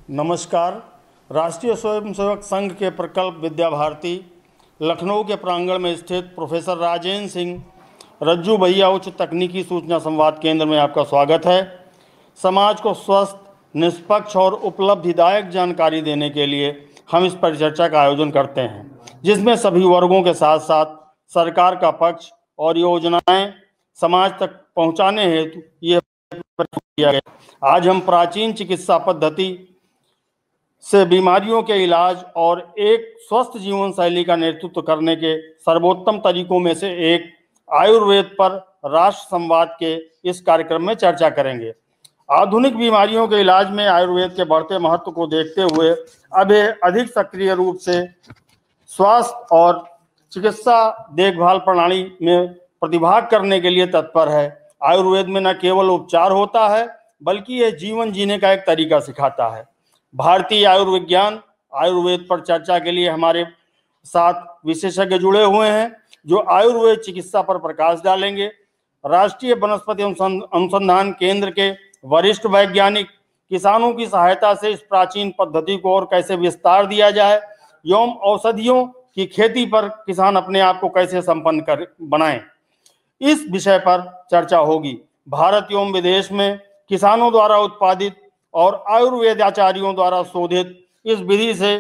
नमस्कार। राष्ट्रीय स्वयंसेवक संघ के प्रकल्प विद्या भारती लखनऊ के प्रांगण में स्थित प्रोफेसर राजेंद्र सिंह रज्जू भैया उच्च तकनीकी सूचना संवाद केंद्र में आपका स्वागत है। समाज को स्वस्थ, निष्पक्ष और उपलब्धिदायक जानकारी देने के लिए हम इस परिचर्चा का आयोजन करते हैं, जिसमें सभी वर्गों के साथ साथ सरकार का पक्ष और योजनाएं समाज तक पहुंचाने हेतु ये किया गया। आज हम प्राचीन चिकित्सा पद्धति से बीमारियों के इलाज और एक स्वस्थ जीवन शैली का नेतृत्व करने के सर्वोत्तम तरीकों में से एक आयुर्वेद पर राष्ट्र संवाद के इस कार्यक्रम में चर्चा करेंगे। आधुनिक बीमारियों के इलाज में आयुर्वेद के बढ़ते महत्व को देखते हुए अब यह अधिक सक्रिय रूप से स्वास्थ्य और चिकित्सा देखभाल प्रणाली में प्रतिभाग करने के लिए तत्पर है। आयुर्वेद में न केवल उपचार होता है, बल्कि यह जीवन जीने का एक तरीका सिखाता है। भारतीय आयुर्विज्ञान आयुर्वेद पर चर्चा के लिए हमारे साथ विशेषज्ञ जुड़े हुए हैं, जो आयुर्वेद चिकित्सा पर प्रकाश डालेंगे। राष्ट्रीय वनस्पति अनुसंधान केंद्र के वरिष्ठ वैज्ञानिक किसानों की सहायता से इस प्राचीन पद्धति को और कैसे विस्तार दिया जाए एवं औषधियों की खेती पर किसान अपने आप को कैसे संपन्न कर बनाएं, इस विषय पर चर्चा होगी। भारत एवं विदेश में किसानों द्वारा उत्पादित और आयुर्वेदाचार्यों द्वारा शोधित इस विधि से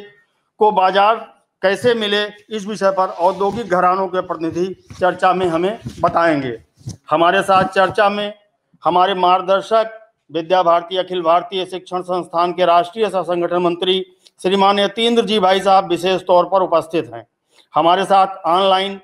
को बाजार कैसे मिले, इस विषय पर औद्योगिक घरानों के प्रतिनिधि चर्चा में हमें बताएंगे। हमारे साथ चर्चा में हमारे मार्गदर्शक विद्या भारती अखिल भारतीय शिक्षण संस्थान के राष्ट्रीय सह संगठन मंत्री श्रीमान यतीन्द्र जी भाई साहब विशेष तौर पर उपस्थित हैं। हमारे साथ ऑनलाइन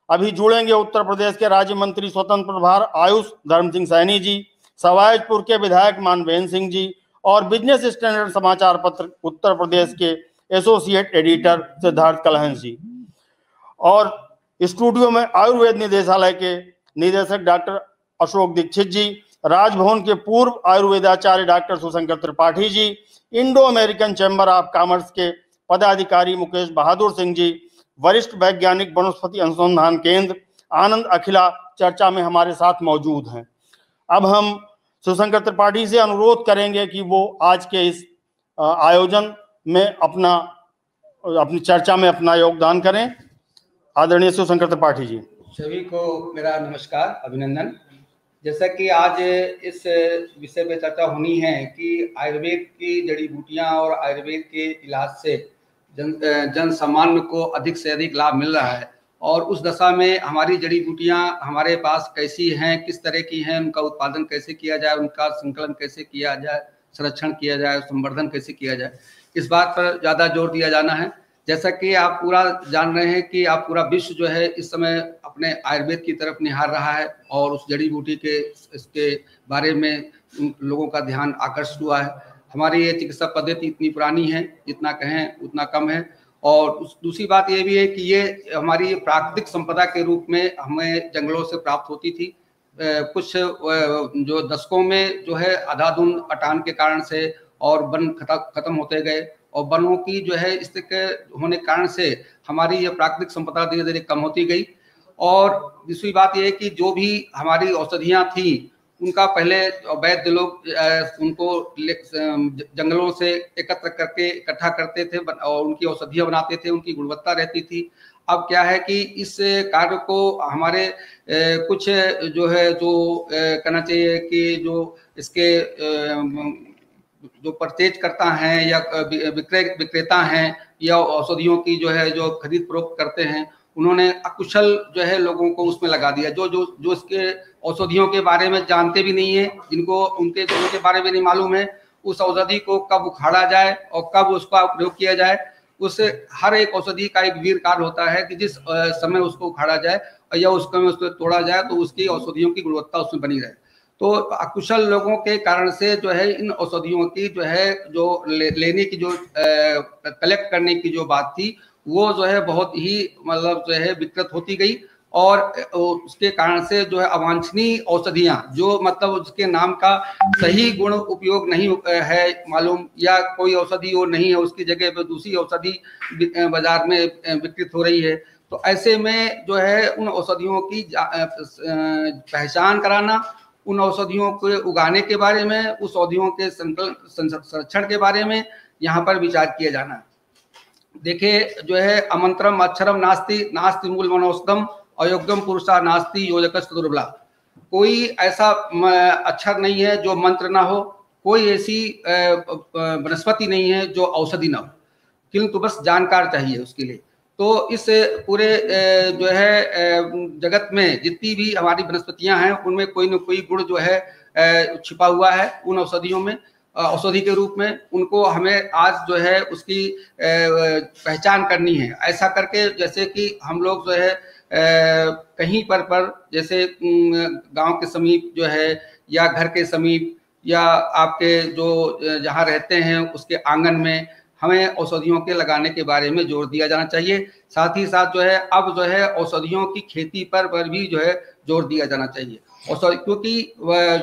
अभी जुड़ेंगे उत्तर प्रदेश के राज्य मंत्री स्वतंत्र प्रभार आयुष धर्म सिंह सैनी जी, सवायजपुर के विधायक मानवेंद्र सिंह जी और बिजनेस स्टैंडर्ड समाचार पत्र उत्तर प्रदेश के एसोसिएट एडिटर सिद्धार्थ कलहंस जी। और स्टूडियो में आयुर्वेद निदेशालय के निदेशक डॉक्टर अशोक दीक्षित जी, राजभवन के पूर्व आयुर्वेदाचार्य doctor Sushankar Tripathi ji, Indo American chamber of commerce के पदाधिकारी मुकेश बहादुर सिंह जी, वरिष्ठ वैज्ञानिक वनस्पति अनुसंधान केंद्र आनंद अखिला चर्चा में हमारे साथ मौजूद हैं। अब हम सुशंकर त्रिपाठी से अनुरोध करेंगे कि वो आज के इस आयोजन में अपनी चर्चा में अपना योगदान करें। आदरणीय सुशंकर त्रिपाठी जी। सभी को मेरा नमस्कार, अभिनंदन। जैसा कि आज इस विषय पे चर्चा होनी है कि आयुर्वेद की जड़ी बूटियां और आयुर्वेद के इलाज से जन सामान्य को अधिक से अधिक लाभ मिल रहा है, और उस दशा में हमारी जड़ी बूटियां हमारे पास कैसी हैं, किस तरह की हैं, उनका उत्पादन कैसे किया जाए, उनका संकलन कैसे किया जाए, संरक्षण किया जाए, संवर्धन कैसे किया जाए, इस बात पर ज़्यादा जोर दिया जाना है। जैसा कि आप पूरा जान रहे हैं कि आप पूरा विश्व जो है इस समय अपने आयुर्वेद की तरफ निहार रहा है, और उस जड़ी बूटी के इसके बारे में लोगों का ध्यान आकर्षित हुआ है। हमारी ये चिकित्सा पद्धति इतनी पुरानी है, जितना कहें उतना कम है। और दूसरी बात ये भी है कि ये हमारी प्राकृतिक संपदा के रूप में हमें जंगलों से प्राप्त होती थी। कुछ जो दशकों में जो है अंधाधुंध अटान के कारण से और वन खत्म होते गए, और वनों की जो है इस होने के कारण से हमारी ये प्राकृतिक संपदा धीरे धीरे कम होती गई। और दूसरी बात ये है कि जो भी हमारी औषधियाँ थी, उनका पहले वैद्य लोग उनको जंगलों से एकत्र करके इकट्ठा करते थे और उनकी औषधियाँ बनाते थे, उनकी गुणवत्ता रहती थी। अब क्या है कि इस कार्य को हमारे कुछ जो है जो कहना चाहिए कि जो इसके जो परचेज करता हैं या विक्रेता हैं या औषधियों की जो है जो खरीद फरोख्त करते हैं, उन्होंने अकुशल जो है लोगों को उसमें लगा दिया, जो इसके औषधियों के बारे में जानते भी नहीं है, जिनको उनके गुणों के बारे में नहीं मालूम है, उस औषधि को कब उखाड़ा जाए और कब उसका प्रयोग किया जाए। उस हर एक औषधि का एक वीर कार्य होता है कि जिस समय उसको उखाड़ा जाए या उस समय उसको तोड़ा जाए तो उसकी औषधियों की गुणवत्ता उसमें बनी रहे। तो अकुशल लोगों के कारण से जो है इन औषधियों की जो है जो लेने की जो कलेक्ट करने की जो बात थी, वो जो है बहुत ही मतलब जो है विकृत होती गई, और उसके कारण से जो है अवांछनीय औषधियां जो मतलब उसके नाम का सही गुण उपयोग नहीं है मालूम, या कोई औषधि वो नहीं है, उसकी जगह पे दूसरी औषधि बाजार में विकृत हो रही है। तो ऐसे में जो है उन औषधियों की पहचान कराना, उन औषधियों को उगाने के बारे में, उस औषधियों के संरक्षण के बारे में यहाँ पर विचार किया जाना है। देखिए जो है अमंत्रम अक्षरम नास्ति नास्ति मूल मनोस्तम अयोग्यम पुरुषा नास्ति योजकस्त दुर्बला। कोई ऐसा अक्षर नहीं है जो मंत्र ना हो, कोई ऐसी वनस्पति नहीं है जो औषधि ना हो, किंतु बस जानकार चाहिए उसके लिए। तो इस पूरे जो है जगत में जितनी भी हमारी वनस्पतियां हैं उनमें कोई न कोई गुण जो है छिपा हुआ है उन औषधियों में, औषधि के रूप में। उनको हमें आज जो है उसकी पहचान करनी है, ऐसा करके जैसे कि हम लोग जो है कहीं पर जैसे गांव के समीप जो है या घर के समीप या आपके जो जहाँ रहते हैं उसके आंगन में हमें औषधियों के लगाने के बारे में जोर दिया जाना चाहिए। साथ ही साथ जो है अब जो है औषधियों की खेती पर भी जो है जोर दिया जाना चाहिए। औषधि क्योंकि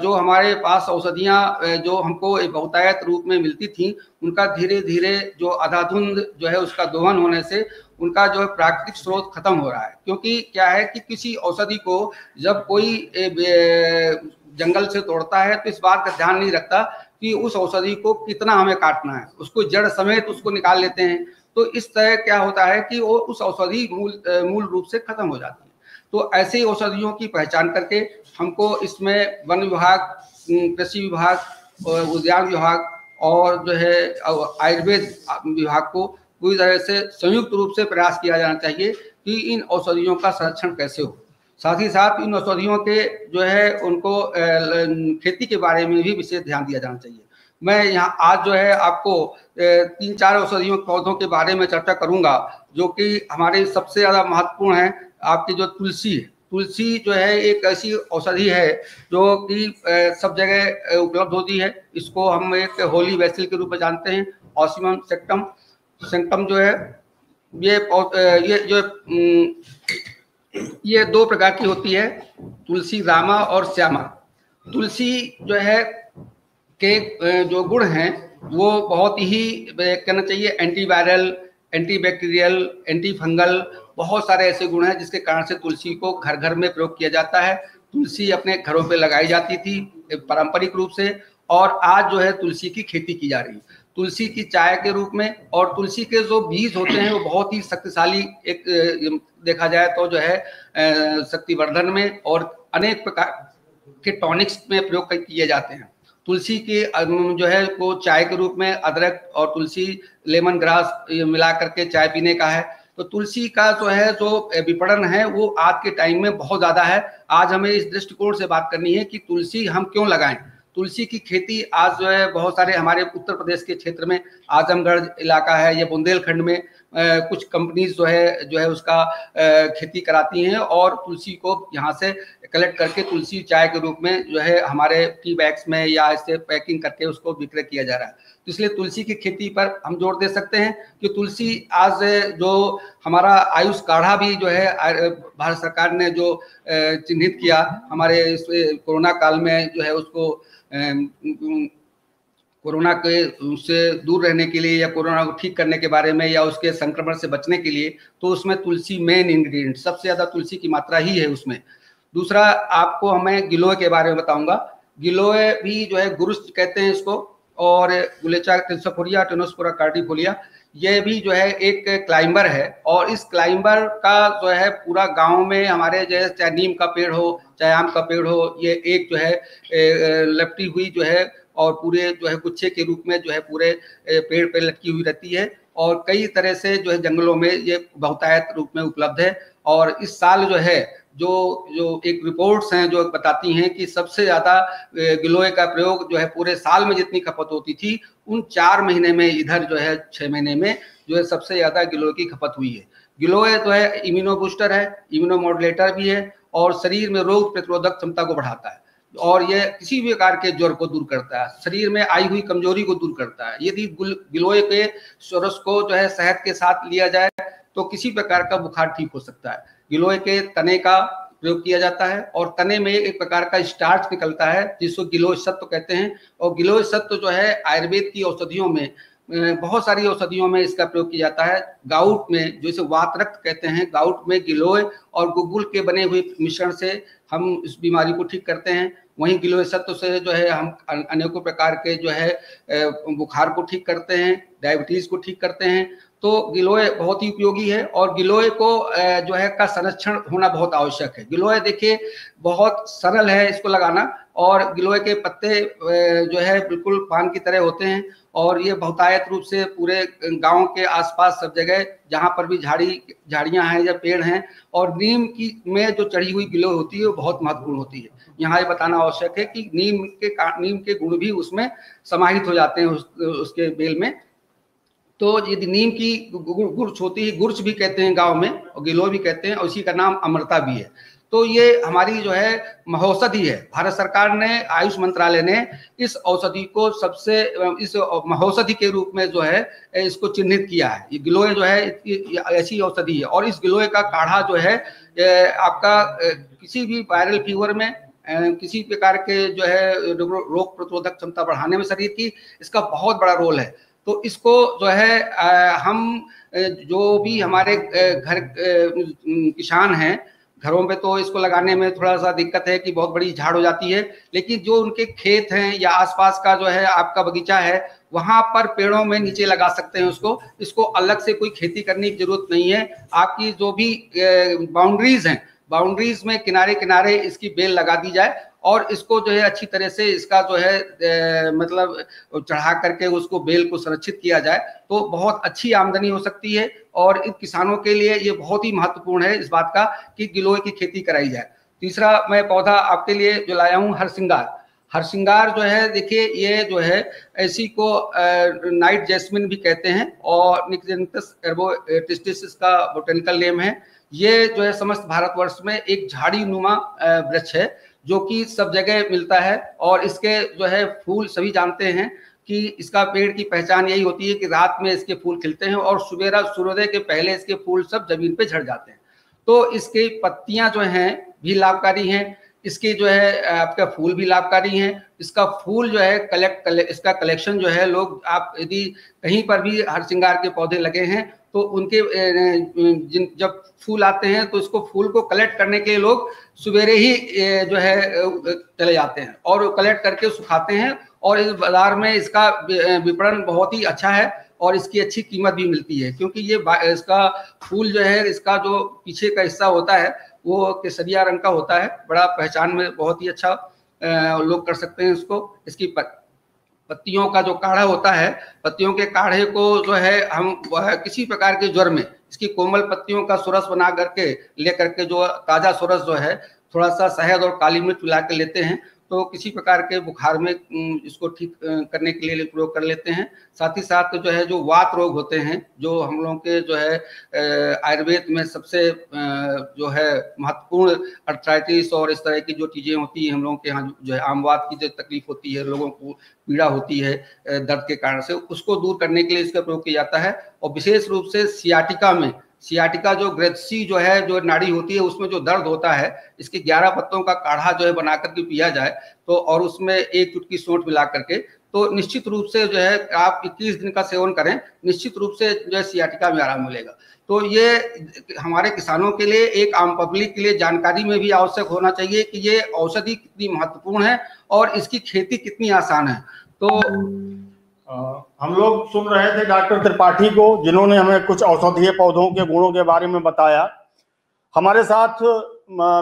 जो हमारे पास औषधियाँ जो हमको एक बहुतायत रूप में मिलती थी, उनका धीरे धीरे जो अंधाधुंध जो है उसका दोहन होने से उनका जो है प्राकृतिक स्रोत खत्म हो रहा है। क्योंकि क्या है कि किसी औषधि को जब कोई जंगल से तोड़ता है तो इस बात का ध्यान नहीं रखता कि उस औषधि को कितना हमें काटना है, उसको जड़ समेत उसको निकाल लेते हैं। तो इस तरह क्या होता है कि वो उस औषधि मूल रूप से खत्म हो जाती है। तो ऐसे औषधियों की पहचान करके हमको इसमें वन विभाग, कृषि विभाग, उद्यान विभाग और जो है आयुर्वेद विभाग को पूरी तरह से संयुक्त रूप से प्रयास किया जाना चाहिए कि इन औषधियों का संरक्षण कैसे हो। साथ ही साथ इन औषधियों के जो है उनको खेती के बारे में भी विशेष ध्यान दिया जाना चाहिए। मैं यहाँ आज जो है आपको 3-4 औषधियों पौधों के बारे में चर्चा करूंगा जो कि हमारे सबसे ज़्यादा महत्वपूर्ण है। आपकी जो तुलसी है, तुलसी जो है एक ऐसी औषधि है जो कि सब जगह उपलब्ध होती है। इसको हम एक होली वैसिल के रूप में जानते हैं। ऑसिमम सेक्टम जो है ये 2 प्रकार की होती है, तुलसी रामा और श्यामा। तुलसी जो है के जो गुण हैं वो बहुत ही कहना चाहिए एंटीवायरल, एंटीबैक्टीरियल, एंटी फंगल, बहुत सारे ऐसे गुण हैं जिसके कारण से तुलसी को घर घर में प्रयोग किया जाता है। तुलसी अपने घरों पे लगाई जाती थी पारंपरिक रूप से, और आज जो है तुलसी की खेती की जा रही है तुलसी की चाय के रूप में। और तुलसी के जो बीज होते हैं वो बहुत ही शक्तिशाली, एक देखा जाए तो जो है शक्तिवर्धन में और अनेक प्रकार के टॉनिक्स में प्रयोग किए जाते हैं। तुलसी के जो है वो चाय के रूप में अदरक और तुलसी, लेमन ग्रास मिला करके चाय पीने का है। तो तुलसी का जो है जो विपणन है वो आज के टाइम में बहुत ज़्यादा है। आज हमें इस दृष्टिकोण से बात करनी है कि तुलसी हम क्यों लगाएं। तुलसी की खेती आज जो है बहुत सारे हमारे उत्तर प्रदेश के क्षेत्र में, आजमगढ़ इलाका है या बुंदेलखंड में कुछ कंपनीज जो है उसका खेती कराती हैं और तुलसी को यहाँ से कलेक्ट करके तुलसी चाय के रूप में जो है हमारे टी बैग्स में या इससे पैकिंग करके उसको विक्रय किया जा रहा है। तो इसलिए तुलसी की खेती पर हम जोर दे सकते हैं कि तुलसी आज जो हमारा आयुष काढ़ा भी जो है भारत सरकार ने जो चिन्हित किया हमारे कोरोना काल में जो है उसको कोरोना के उससे दूर रहने के लिए या कोरोना को ठीक करने के बारे में या उसके संक्रमण से बचने के लिए, तो उसमें तुलसी मेन इंग्रेडिएंट, सबसे ज़्यादा तुलसी की मात्रा ही है उसमें। दूसरा आपको हमें गिलोय के बारे में बताऊंगा। गिलोय भी जो है गुरुस कहते हैं इसको, और गुलेचा टेंसोफोरिया टेनोस्पोरा कार्डिफोलिया, ये भी जो है एक क्लाइंबर है। और इस क्लाइंबर का जो है पूरा गांव में हमारे जो है चाहे नीम का पेड़ हो चाहे आम का पेड़ हो, ये एक जो है लपटी हुई जो है और पूरे जो है गुच्छे के रूप में जो है पूरे पेड़ पे लटकी हुई रहती है और कई तरह से जो है जंगलों में ये बहुतायत रूप में उपलब्ध है। और इस साल जो है जो एक रिपोर्ट्स हैं जो बताती हैं कि सबसे ज़्यादा गिलोय का प्रयोग जो है पूरे साल में जितनी खपत होती थी उन 4 महीने में इधर जो है 6 महीने में जो है सबसे ज़्यादा गिलोय की खपत हुई है। गिलोय जो है इम्यूनो बूस्टर है, इम्यूनो मॉड्यूलेटर भी है और शरीर में रोग प्रतिरोधक क्षमता को बढ़ाता है और यह किसी भी प्रकार के ज्वर को दूर करता है, शरीर में आई हुई कमजोरी को दूर करता है। यदि गिलोय के रस को जो है शहद के साथ लिया जाए तो किसी प्रकार का बुखार ठीक हो सकता है। गिलोय के तने का प्रयोग किया जाता है और तने में एक प्रकार का स्टार्च निकलता है जिसको गिलोय सत्व कहते हैं। और गिलोय सत्व जो है आयुर्वेद की औषधियों में बहुत सारी औषधियों में इसका प्रयोग किया जाता है। गाउट में, जो इसे वात रक्त कहते हैं, गाउट में गिलोय और गुग्गुल के बने हुए मिश्रण से हम इस बीमारी को ठीक करते हैं। वहीं गिलोय सत्व से जो है हम अनेकों प्रकार के जो है बुखार को ठीक करते हैं, डायबिटीज को ठीक करते हैं। तो गिलोय बहुत ही उपयोगी है और गिलोय को जो है का संरक्षण होना बहुत आवश्यक है। गिलोय देखिए बहुत सरल है इसको लगाना, और गिलोय के पत्ते जो है बिल्कुल पान की तरह होते हैं, और ये बहुतायत रूप से पूरे गांव के आसपास सब जगह जहां पर भी झाड़ियां हैं या पेड़ हैं, और नीम की में जो चढ़ी हुई गिलोय होती है वो बहुत महत्वपूर्ण होती है। यहाँ ये बताना आवश्यक है कि नीम के गुण भी उसमें समाहित हो जाते हैं उसके बेल में। तो यदि नीम की गुर्च होती है, गुर्च भी कहते हैं गांव में, और गिलोय भी कहते हैं, और उसी का नाम अमृता भी है। तो ये हमारी जो है महौषधि है। भारत सरकार ने, आयुष मंत्रालय ने इस औषधि को सबसे इस महौषधि के रूप में जो है इसको चिन्हित किया है। ये गिलोय जो है ऐसी औषधि है, और इस गिलोय का काढ़ा जो है आपका किसी भी वायरल फीवर में, किसी प्रकार के जो है रोग प्रतिरोधक क्षमता बढ़ाने में शरीर की, इसका बहुत बड़ा रोल है। तो इसको जो है हम जो भी हमारे घर किसान हैं, घरों पे तो इसको लगाने में थोड़ा सा दिक्कत है कि बहुत बड़ी झाड़ हो जाती है, लेकिन जो उनके खेत हैं या आसपास का जो है आपका बगीचा है, वहां पर पेड़ों में नीचे लगा सकते हैं उसको। इसको अलग से कोई खेती करने की जरूरत नहीं है। आपकी जो भी बाउंड्रीज हैं, बाउंड्रीज में किनारे किनारे इसकी बेल लगा दी जाए, और इसको जो है अच्छी तरह से इसका जो है मतलब चढ़ा करके उसको बेल को संरक्षित किया जाए, तो बहुत अच्छी आमदनी हो सकती है। और इन किसानों के लिए ये बहुत ही महत्वपूर्ण है इस बात का कि गिलोय की खेती कराई जाए। तीसरा मैं पौधा आपके लिए जो लाया हूँ, हरसिंगार। हरसिंगार जो है देखिए, ये जो है ऐसी को नाइट जैस्मिन भी कहते हैं, और निक्जेंथस एर्बोटिस्टिस इसका बोटेनिकल नेम है। ये जो है समस्त भारतवर्ष में एक झाड़ी नुमा वृक्ष है, जो कि सब जगह मिलता है, और इसके जो है फूल सभी जानते हैं कि इसका पेड़ की पहचान यही होती है कि रात में इसके फूल खिलते हैं, और सुबेरा सूर्योदय के पहले इसके फूल सब जमीन पे झड़ जाते हैं। तो इसकी पत्तियां जो हैं भी लाभकारी हैं, इसके जो है आपका फूल भी लाभकारी हैं। इसका फूल जो है इसका कलेक्शन जो है लोग, आप यदि कहीं पर भी हरसिंगार के पौधे लगे हैं तो उनके जब फूल आते हैं तो इसको फूल को कलेक्ट करने के लिए लोग सवेरे ही जो है चले जाते हैं, और कलेक्ट करके सुखाते हैं, और इस बाजार में इसका विपणन बहुत ही अच्छा है, और इसकी अच्छी कीमत भी मिलती है, क्योंकि ये इसका फूल जो है, इसका जो पीछे का हिस्सा होता है वो केसरिया रंग का होता है। बड़ा पहचान में बहुत ही अच्छा लोग कर सकते हैं इसको। इसकी पत्तियों का जो काढ़ा होता है, पत्तियों के काढ़े को जो है हम किसी प्रकार के ज्वर में इसकी कोमल पत्तियों का सुरस बना करके लेकर के, जो ताजा सुरस जो है थोड़ा सा शहद और काली मिर्च मिला के लेते हैं, तो किसी प्रकार के बुखार में इसको ठीक करने के लिए प्रयोग कर लेते हैं। साथ ही साथ जो है जो वात रोग होते हैं, जो हम लोगों के जो है आयुर्वेद में सबसे जो है महत्वपूर्ण अर्थराइटिस और इस तरह की जो चीज़ें होती हैं, हम लोगों के यहाँ जो है आमवात की जो तकलीफ होती है, लोगों को पीड़ा होती है दर्द के कारण से, उसको दूर करने के लिए इसका प्रयोग किया जाता है। और विशेष रूप से सियाटिका जो ग्रेसी जो है, जो नाड़ी होती है, उसमें जो दर्द होता है, इसके 11 पत्तों का काढ़ा जो है बना करके पिया जाए तो, और उसमें 1 चुटकी सौंठ मिला करके, तो निश्चित रूप से जो है आप 21 दिन का सेवन करें, निश्चित रूप से जो है सियाटिका में आराम मिलेगा। तो ये हमारे किसानों के लिए, एक आम पब्लिक के लिए जानकारी में भी आवश्यक होना चाहिए कि ये औषधि कितनी महत्वपूर्ण है और इसकी खेती कितनी आसान है। तो हम लोग सुन रहे थे डॉक्टर त्रिपाठी को, जिन्होंने हमें कुछ औषधीय पौधों के गुणों के बारे में बताया। हमारे साथ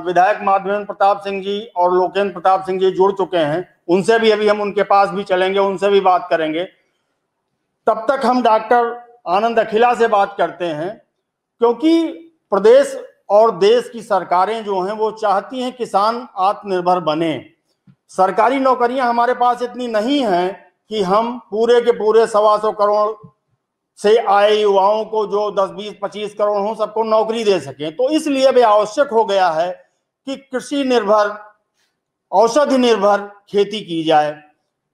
विधायक माधवेंद्र प्रताप सिंह जी और लोकेंद्र प्रताप सिंह जी जुड़ चुके हैं, उनसे भी अभी हम उनके पास भी चलेंगे, उनसे भी बात करेंगे। तब तक हम डॉक्टर आनंद अखिला से बात करते हैं, क्योंकि प्रदेश और देश की सरकारें जो हैं वो चाहती हैं किसान आत्मनिर्भर बने। सरकारी नौकरियां हमारे पास इतनी नहीं हैं कि हम पूरे के पूरे 125 करोड़ से आए युवाओं को, जो 10, 20, 25 करोड़ हों, सबको नौकरी दे सकें। तो इसलिए भी आवश्यक हो गया है कि कृषि निर्भर, औषधि निर्भर खेती की जाए।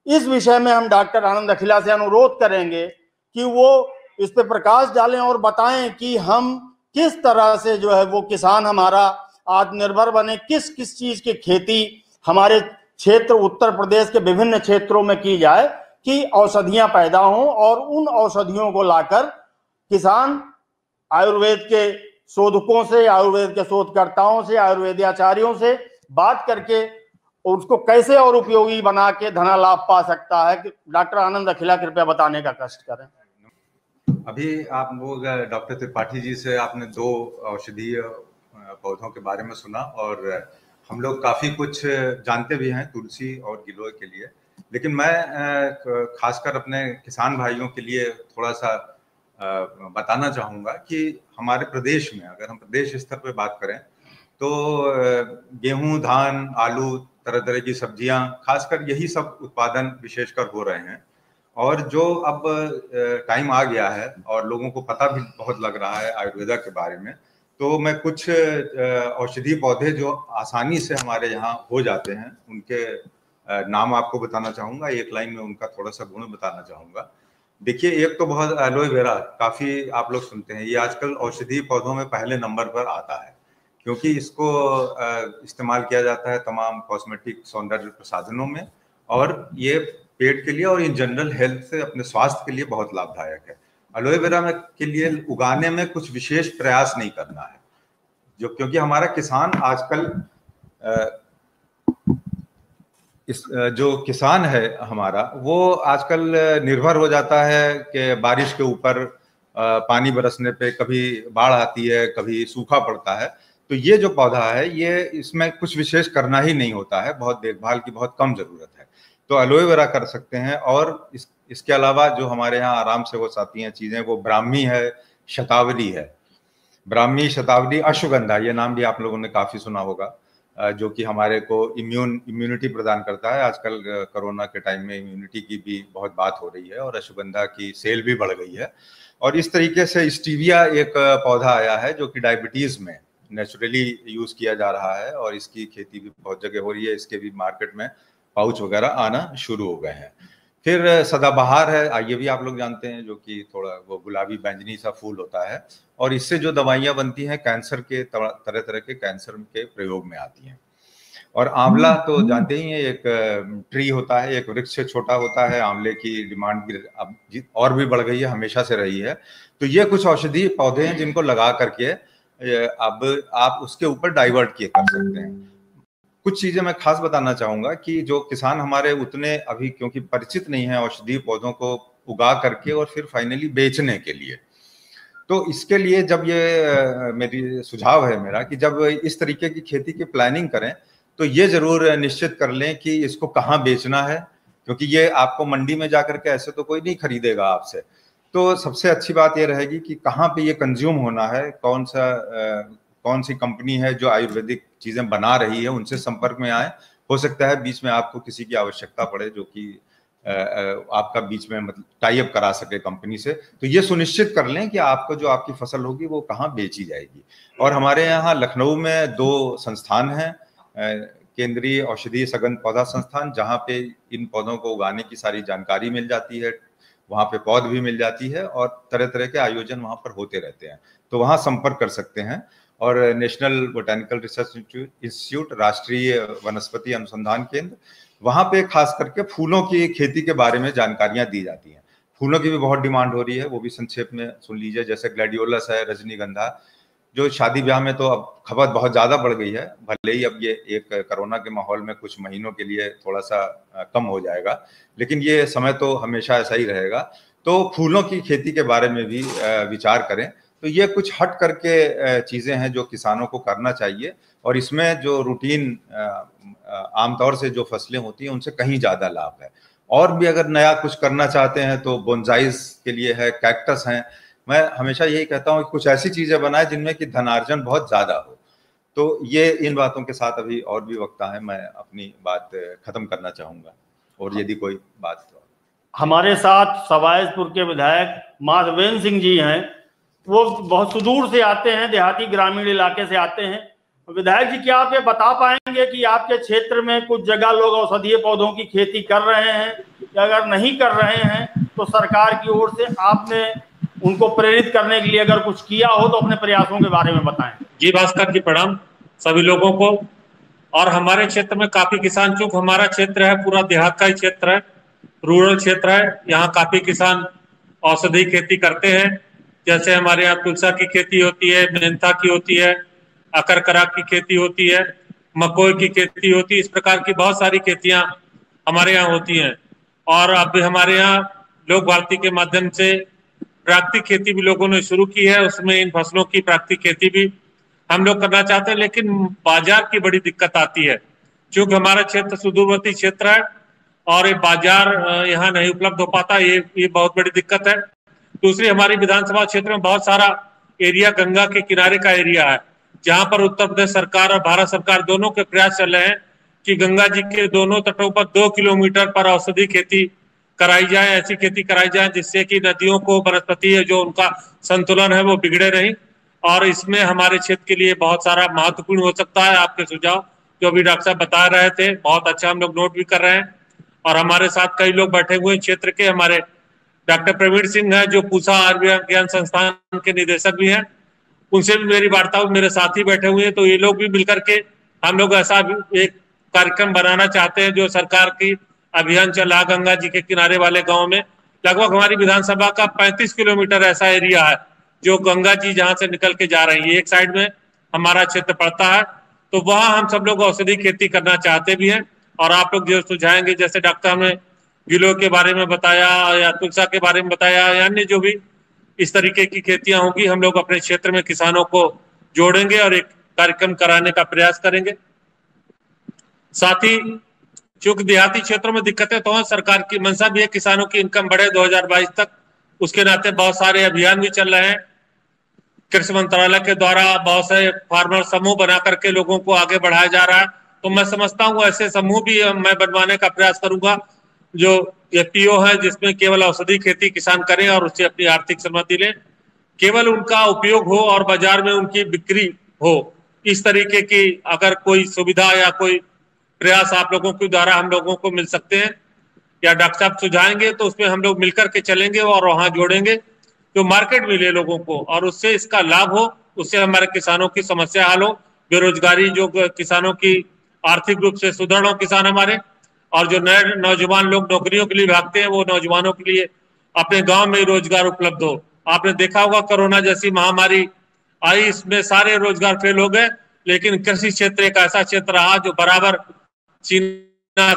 इस विषय में हम डॉक्टर आनंद अखिला से अनुरोध करेंगे कि वो इस पे प्रकाश डालें और बताएं कि हम किस तरह से जो है वो किसान हमारा आत्मनिर्भर बने, किस किस चीज की खेती हमारे क्षेत्र उत्तर प्रदेश के विभिन्न क्षेत्रों में की जाए, कि औषधियां पैदा हों और उन औषधियों को लाकर किसान आयुर्वेद के शोधकों से, आयुर्वेद के शोधकर्ताओं से, आयुर्वेदाचार्यों से बात करके उसको कैसे और उपयोगी बना के धना लाभ पा सकता है। डॉक्टर आनंद अखिला कृपया बताने का कष्ट करें। अभी आप लोग डॉक्टर त्रिपाठी जी से आपने 2 औषधीय पौधों के बारे में सुना और हम लोग काफी कुछ जानते भी हैं तुलसी और गिलोय के लिए, लेकिन मैं खासकर अपने किसान भाइयों के लिए थोड़ा सा बताना चाहूँगा कि हमारे प्रदेश में, अगर हम प्रदेश स्तर पे बात करें तो गेहूं, धान, आलू, तरह तरह की सब्जियां, खासकर यही सब उत्पादन विशेषकर हो रहे हैं। और जो अब टाइम आ गया है और लोगों को पता भी बहुत लग रहा है आयुर्वेदा के बारे में, तो मैं कुछ औषधीय पौधे जो आसानी से हमारे यहाँ हो जाते हैं उनके नाम आपको बताना चाहूँगा, एक लाइन में उनका थोड़ा सा गुण बताना चाहूँगा। देखिए, एक तो बहुत एलोए वेरा काफ़ी आप लोग सुनते हैं, ये आजकल औषधीय पौधों में पहले नंबर पर आता है क्योंकि इसको इस्तेमाल किया जाता है तमाम कॉस्मेटिक सौंदर्य प्रसाधनों में और ये पेट के लिए और इन जनरल हेल्थ से अपने स्वास्थ्य के लिए बहुत लाभदायक है। एलोए वेरा में के लिए उगाने में कुछ विशेष प्रयास नहीं करना है, जो क्योंकि हमारा किसान आजकल जो किसान है हमारा, वो आजकल निर्भर हो जाता है कि बारिश के ऊपर पानी बरसने पे कभी बाढ़ आती है, कभी सूखा पड़ता है। तो ये जो पौधा है, ये इसमें कुछ विशेष करना ही नहीं होता है, बहुत देखभाल की बहुत कम जरूरत है, तो एलोए वेरा कर सकते हैं। और इसके अलावा जो हमारे यहाँ आराम से हो जाती हैं चीजें, वो ब्राह्मी है, शतावरी है। ब्राह्मी, शतावरी, अश्वगंधा, ये नाम भी आप लोगों ने काफी सुना होगा, जो कि हमारे को इम्यूनिटी प्रदान करता है। आजकल कोरोना के टाइम में इम्यूनिटी की भी बहुत बात हो रही है और अश्वगंधा की सेल भी बढ़ गई है। और इस तरीके से स्टीविया एक पौधा आया है जो कि डायबिटीज में नेचुरली यूज किया जा रहा है और इसकी खेती भी बहुत जगह हो रही है, इसके भी मार्केट में पाउच वगैरह आना शुरू हो गए हैं। फिर सदाबहार है, ये भी आप लोग जानते हैं, जो कि थोड़ा वो गुलाबी बैंगनी सा फूल होता है और इससे जो दवाइयां बनती हैं कैंसर के, तरह तरह के कैंसर के प्रयोग में आती हैं। और आंवला तो जानते ही हैं, एक ट्री होता है, एक वृक्ष से छोटा होता है। आंवले की डिमांड भी अब और भी बढ़ गई है, हमेशा से रही है। तो ये कुछ औषधीय पौधे हैं जिनको लगा करके अब आप उसके ऊपर डाइवर्ट किए कर सकते हैं। कुछ चीजें मैं खास बताना चाहूंगा कि जो किसान हमारे उतने अभी क्योंकि परिचित नहीं है औषधीय पौधों को उगा करके और फिर फाइनली बेचने के लिए, तो इसके लिए जब ये मेरी सुझाव है मेरा कि जब इस तरीके की खेती की प्लानिंग करें तो ये जरूर निश्चित कर लें कि इसको कहाँ बेचना है, क्योंकि ये आपको मंडी में जाकर के ऐसे तो कोई नहीं खरीदेगा आपसे। तो सबसे अच्छी बात ये रहेगी कि कहाँ पे ये कंज्यूम होना है, कौन सी कंपनी है जो आयुर्वेदिक चीजें बना रही है, उनसे संपर्क में आए। हो सकता है बीच में आपको किसी की आवश्यकता पड़े जो कि आपका बीच में मतलब टाई अप करा सके कंपनी से, तो ये सुनिश्चित कर लें कि आपको जो आपकी फसल होगी वो कहाँ बेची जाएगी। और हमारे यहाँ लखनऊ में 2 संस्थान हैं, केंद्रीय औषधीय सघन पौधा संस्थान, जहाँ पे इन पौधों को उगाने की सारी जानकारी मिल जाती है, वहाँ पे पौध भी मिल जाती है और तरह तरह के आयोजन वहाँ पर होते रहते हैं, तो वहाँ संपर्क कर सकते हैं। और नेशनल बोटेनिकल रिसर्च इंस्टीट्यूट, राष्ट्रीय वनस्पति अनुसंधान केंद्र, वहाँ पे खास करके फूलों की खेती के बारे में जानकारियां दी जाती हैं। फूलों की भी बहुत डिमांड हो रही है, वो भी संक्षेप में सुन लीजिए। जैसे ग्लैडियोलस है, रजनीगंधा, जो शादी ब्याह में तो अब खपत बहुत ज्यादा बढ़ गई है, भले ही अब ये एक कोरोना के माहौल में कुछ महीनों के लिए थोड़ा सा कम हो जाएगा, लेकिन ये समय तो हमेशा ऐसा ही रहेगा। तो फूलों की खेती के बारे में भी विचार करें। तो ये कुछ हट करके चीजें हैं जो किसानों को करना चाहिए, और इसमें जो रूटीन आमतौर से जो फसलें होती हैं उनसे कहीं ज्यादा लाभ है। और भी अगर नया कुछ करना चाहते हैं तो बोनसाइज के लिए है, कैक्टस हैं। मैं हमेशा यही कहता हूँ कि कुछ ऐसी चीजें बनाए जिनमें कि धनार्जन बहुत ज्यादा हो। तो ये इन बातों के साथ अभी और भी वक्त है, मैं अपनी बात खत्म करना चाहूंगा, और यदि कोई बात तो। हमारे साथ सवायजपुर के विधायक माधवेंद्र सिंह जी हैं, वो बहुत सुदूर से आते हैं, देहाती ग्रामीण इलाके से आते हैं। विधायक जी, क्या आप ये बता पाएंगे कि आपके क्षेत्र में कुछ जगह लोग औषधीय पौधों की खेती कर रहे हैं, या अगर नहीं कर रहे हैं तो सरकार की ओर से आपने उनको प्रेरित करने के लिए अगर कुछ किया हो तो अपने प्रयासों के बारे में बताएं। जी भास्कर जी, प्रणाम सभी लोगों को। और हमारे क्षेत्र में काफी किसान, चूंकि हमारा क्षेत्र है पूरा देहात का ही क्षेत्र है, रूरल क्षेत्र है। यहाँ काफी किसान औषधि खेती करते हैं, जैसे हमारे यहाँ तुलसा की खेती होती है, मेंथा की होती है, अकरकरा की खेती होती है, मकोई की खेती होती है। इस प्रकार की बहुत सारी खेतियां हमारे यहाँ होती हैं। और अब हमारे यहाँ लोक भारती के माध्यम से प्राकृतिक खेती भी लोगों ने शुरू की है। उसमें इन फसलों की प्राकृतिक खेती भी हम लोग करना चाहते हैं, लेकिन बाजार की बड़ी दिक्कत आती है, क्योंकि हमारा क्षेत्र सुदूरवर्ती क्षेत्र है और ये बाजार यहाँ नहीं उपलब्ध हो पाता। ये बहुत बड़ी दिक्कत है। दूसरी, हमारी विधानसभा क्षेत्र में बहुत सारा एरिया गंगा के किनारे का एरिया है, जहां पर उत्तर प्रदेश सरकार और भारत सरकार दोनों के प्रयास चल रहे हैं कि गंगा जी के दोनों तटों पर 2 किलोमीटर पर औषधि खेती कराई जाए, ऐसी खेती कराई जाए जिससे कि नदियों को वनस्पति है जो उनका संतुलन है वो बिगड़े नहीं। और इसमें हमारे क्षेत्र के लिए बहुत सारा महत्वपूर्ण हो सकता है। आपके सुझाव जो अभी डॉक्टर साहब बता रहे थे बहुत अच्छा, हम लोग नोट भी कर रहे हैं। और हमारे साथ कई लोग बैठे हुए क्षेत्र के, हमारे डॉक्टर प्रवीण सिंह है जो पूसा आयुर्विज्ञान संस्थान के निदेशक भी हैं, उनसे भी मेरी वार्ता, मेरे साथी बैठे हुए हैं। तो ये लोग भी मिलकर के हम लोग ऐसा एक कार्यक्रम बनाना चाहते हैं जो सरकार की अभियान चला गंगा जी के किनारे वाले गांव में। लगभग हमारी विधानसभा का 35 किलोमीटर ऐसा एरिया है जो गंगा जी जहां से निकल के जा रही है, एक साइड में हमारा क्षेत्र पड़ता है। तो वहां हम सब लोग औषधि खेती करना चाहते भी हैं। और आप लोग जो सुझाएंगे, जैसे डॉक्टर ने गिलोय के बारे में बताया या तुलसा के बारे में बताया या अन्य जो भी इस तरीके की खेतियां होंगी, हम लोग अपने क्षेत्र में किसानों को जोड़ेंगे और एक कार्यक्रम कराने का प्रयास करेंगे। साथ ही चूंकि देहाती क्षेत्रों में दिक्कतें तो हैं, सरकार की मंशा भी है किसानों की इनकम बढ़े 2022 तक, उसके नाते बहुत सारे अभियान भी चल रहे हैं। कृषि मंत्रालय के द्वारा बहुत से फार्मर समूह बना करके लोगों को आगे बढ़ाया जा रहा है। तो मैं समझता हूँ ऐसे समूह भी मैं बनवाने का प्रयास करूंगा जो एफपीओ है, जिसमें केवल औषधि खेती किसान करें और उससे अपनी आर्थिक सम्मति लें, केवल उनका उपयोग हो और बाजार में उनकी बिक्री हो। इस तरीके की अगर कोई सुविधा या कोई प्रयास आप लोगों के द्वारा हम लोगों को मिल सकते हैं या डॉक्टर साहब सुझाएंगे तो उसमें हम लोग मिलकर के चलेंगे और वहां जोड़ेंगे, जो मार्केट मिले लोगों को और उससे इसका लाभ हो, उससे हमारे किसानों की समस्या हल हो, बेरोजगारी जो किसानों की आर्थिक रूप से सुदृढ़ हो किसान हमारे, और जो नए नौजवान लोग नौकरियों के लिए भागते हैं वो नौजवानों के लिए अपने गांव में ही रोजगार उपलब्ध हो। आपने देखा होगा कोरोना जैसी महामारी आई, इसमें सारे रोजगार फेल हो गए, लेकिन कृषि क्षेत्र एक ऐसा क्षेत्र रहा जो बराबर चीना